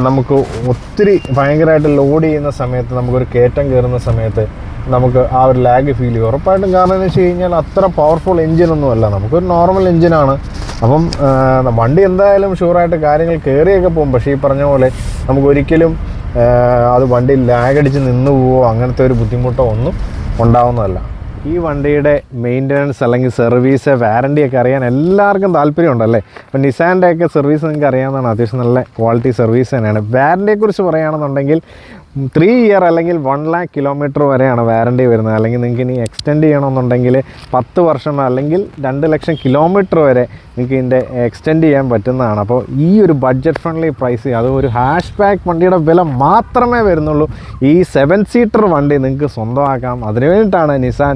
നമുക്ക് ഒത്തിരി ഭയങ്കരമായിട്ട് ലോഡ് ചെയ്യുന്ന സമയത്ത്, നമുക്കൊരു കയറ്റം കയറുന്ന സമയത്ത് നമുക്ക് ആ ഒരു ലാഗ് ഫീൽ ചെയ്യും ഉറപ്പായിട്ടും. കാരണം എന്ന് വെച്ച് കഴിഞ്ഞാൽ അത്ര പവർഫുൾ എഞ്ചിനൊന്നുമല്ല, നമുക്കൊരു നോർമൽ എഞ്ചിനാണ്. അപ്പം വണ്ടി എന്തായാലും ഷുവറായിട്ട് കാര്യങ്ങൾ കയറിയൊക്കെ പോകും. പക്ഷേ ഈ പറഞ്ഞ പോലെ നമുക്കൊരിക്കലും അത് വണ്ടി ലാഗടിച്ച് നിന്ന് പോവോ അങ്ങനത്തെ ഒരു ബുദ്ധിമുട്ടോ ഒന്നും ഉണ്ടാവുന്നതല്ല. ഈ വണ്ടിയുടെ മെയിൻ്റനൻസ് അല്ലെങ്കിൽ സർവീസ്, വാറണ്ടിയൊക്കെ അറിയാൻ എല്ലാവർക്കും താല്പര്യമുണ്ടല്ലേ. അപ്പോൾ നിസാൻ്റെയൊക്കെ സർവീസ് നിങ്ങൾക്ക് അറിയാവുന്നതാണ്, അത്യാവശ്യം നല്ല ക്വാളിറ്റി സർവീസ് തന്നെയാണ്. വാറണ്ടിയെക്കുറിച്ച് പറയുകയാണെന്നുണ്ടെങ്കിൽ 3 ഇയർ അല്ലെങ്കിൽ 1 lakh കിലോമീറ്റർ വരെയാണ് വാറണ്ടി വരുന്നത്. അല്ലെങ്കിൽ നിങ്ങൾക്ക് ഇനി എക്സ്റ്റെൻഡ് ചെയ്യണമെന്നുണ്ടെങ്കിൽ 10 വർഷം അല്ലെങ്കിൽ 2 ലക്ഷം കിലോമീറ്റർ വരെ നിങ്ങൾക്ക് ഇതിൻ്റെ എക്സ്റ്റെൻഡ് ചെയ്യാൻ പറ്റുന്നതാണ്. അപ്പോൾ ഈ ഒരു ബഡ്ജറ്റ് ഫ്രണ്ട്ലി പ്രൈസ്, അത് ഒരു ഹാഷ് ബാക്ക് വണ്ടിയുടെ വില മാത്രമേ വരുന്നുള്ളൂ. ഈ 7 സീറ്റർ വണ്ടി നിങ്ങൾക്ക് സ്വന്തമാക്കാം. അതിനു വേണ്ടിയിട്ടാണ് നിസാൻ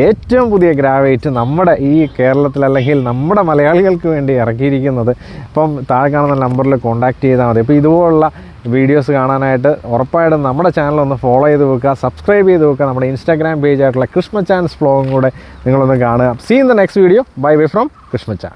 ഏറ്റവും പുതിയ ഗ്രാവൈറ്റ് നമ്മുടെ ഈ കേരളത്തിൽ അല്ലെങ്കിൽ നമ്മുടെ മലയാളികൾക്ക് വേണ്ടി ഇറക്കിയിരിക്കുന്നത്. അപ്പം താഴെ കാണുന്ന നമ്പറിൽ കോൺടാക്റ്റ് ചെയ്താൽ മതി. അപ്പോൾ ഇതുപോലുള്ള വീഡിയോസ് കാണാനായിട്ട് ഉറപ്പായിട്ടും നമ്മുടെ ചാനൽ ഒന്ന് ഫോളോ ചെയ്ത് വെക്കുക, സബ്സ്ക്രൈബ് ചെയ്ത് വെക്കുക. നമ്മുടെ ഇൻസ്റ്റാഗ്രാം പേജ് ആയിട്ടുള്ള കൃഷ്ണ ചാൻസ് വ്ലോഗും കൂടെ നിങ്ങളൊന്ന് കാണുക. See in the next video. Bye bye from Krishna Chan.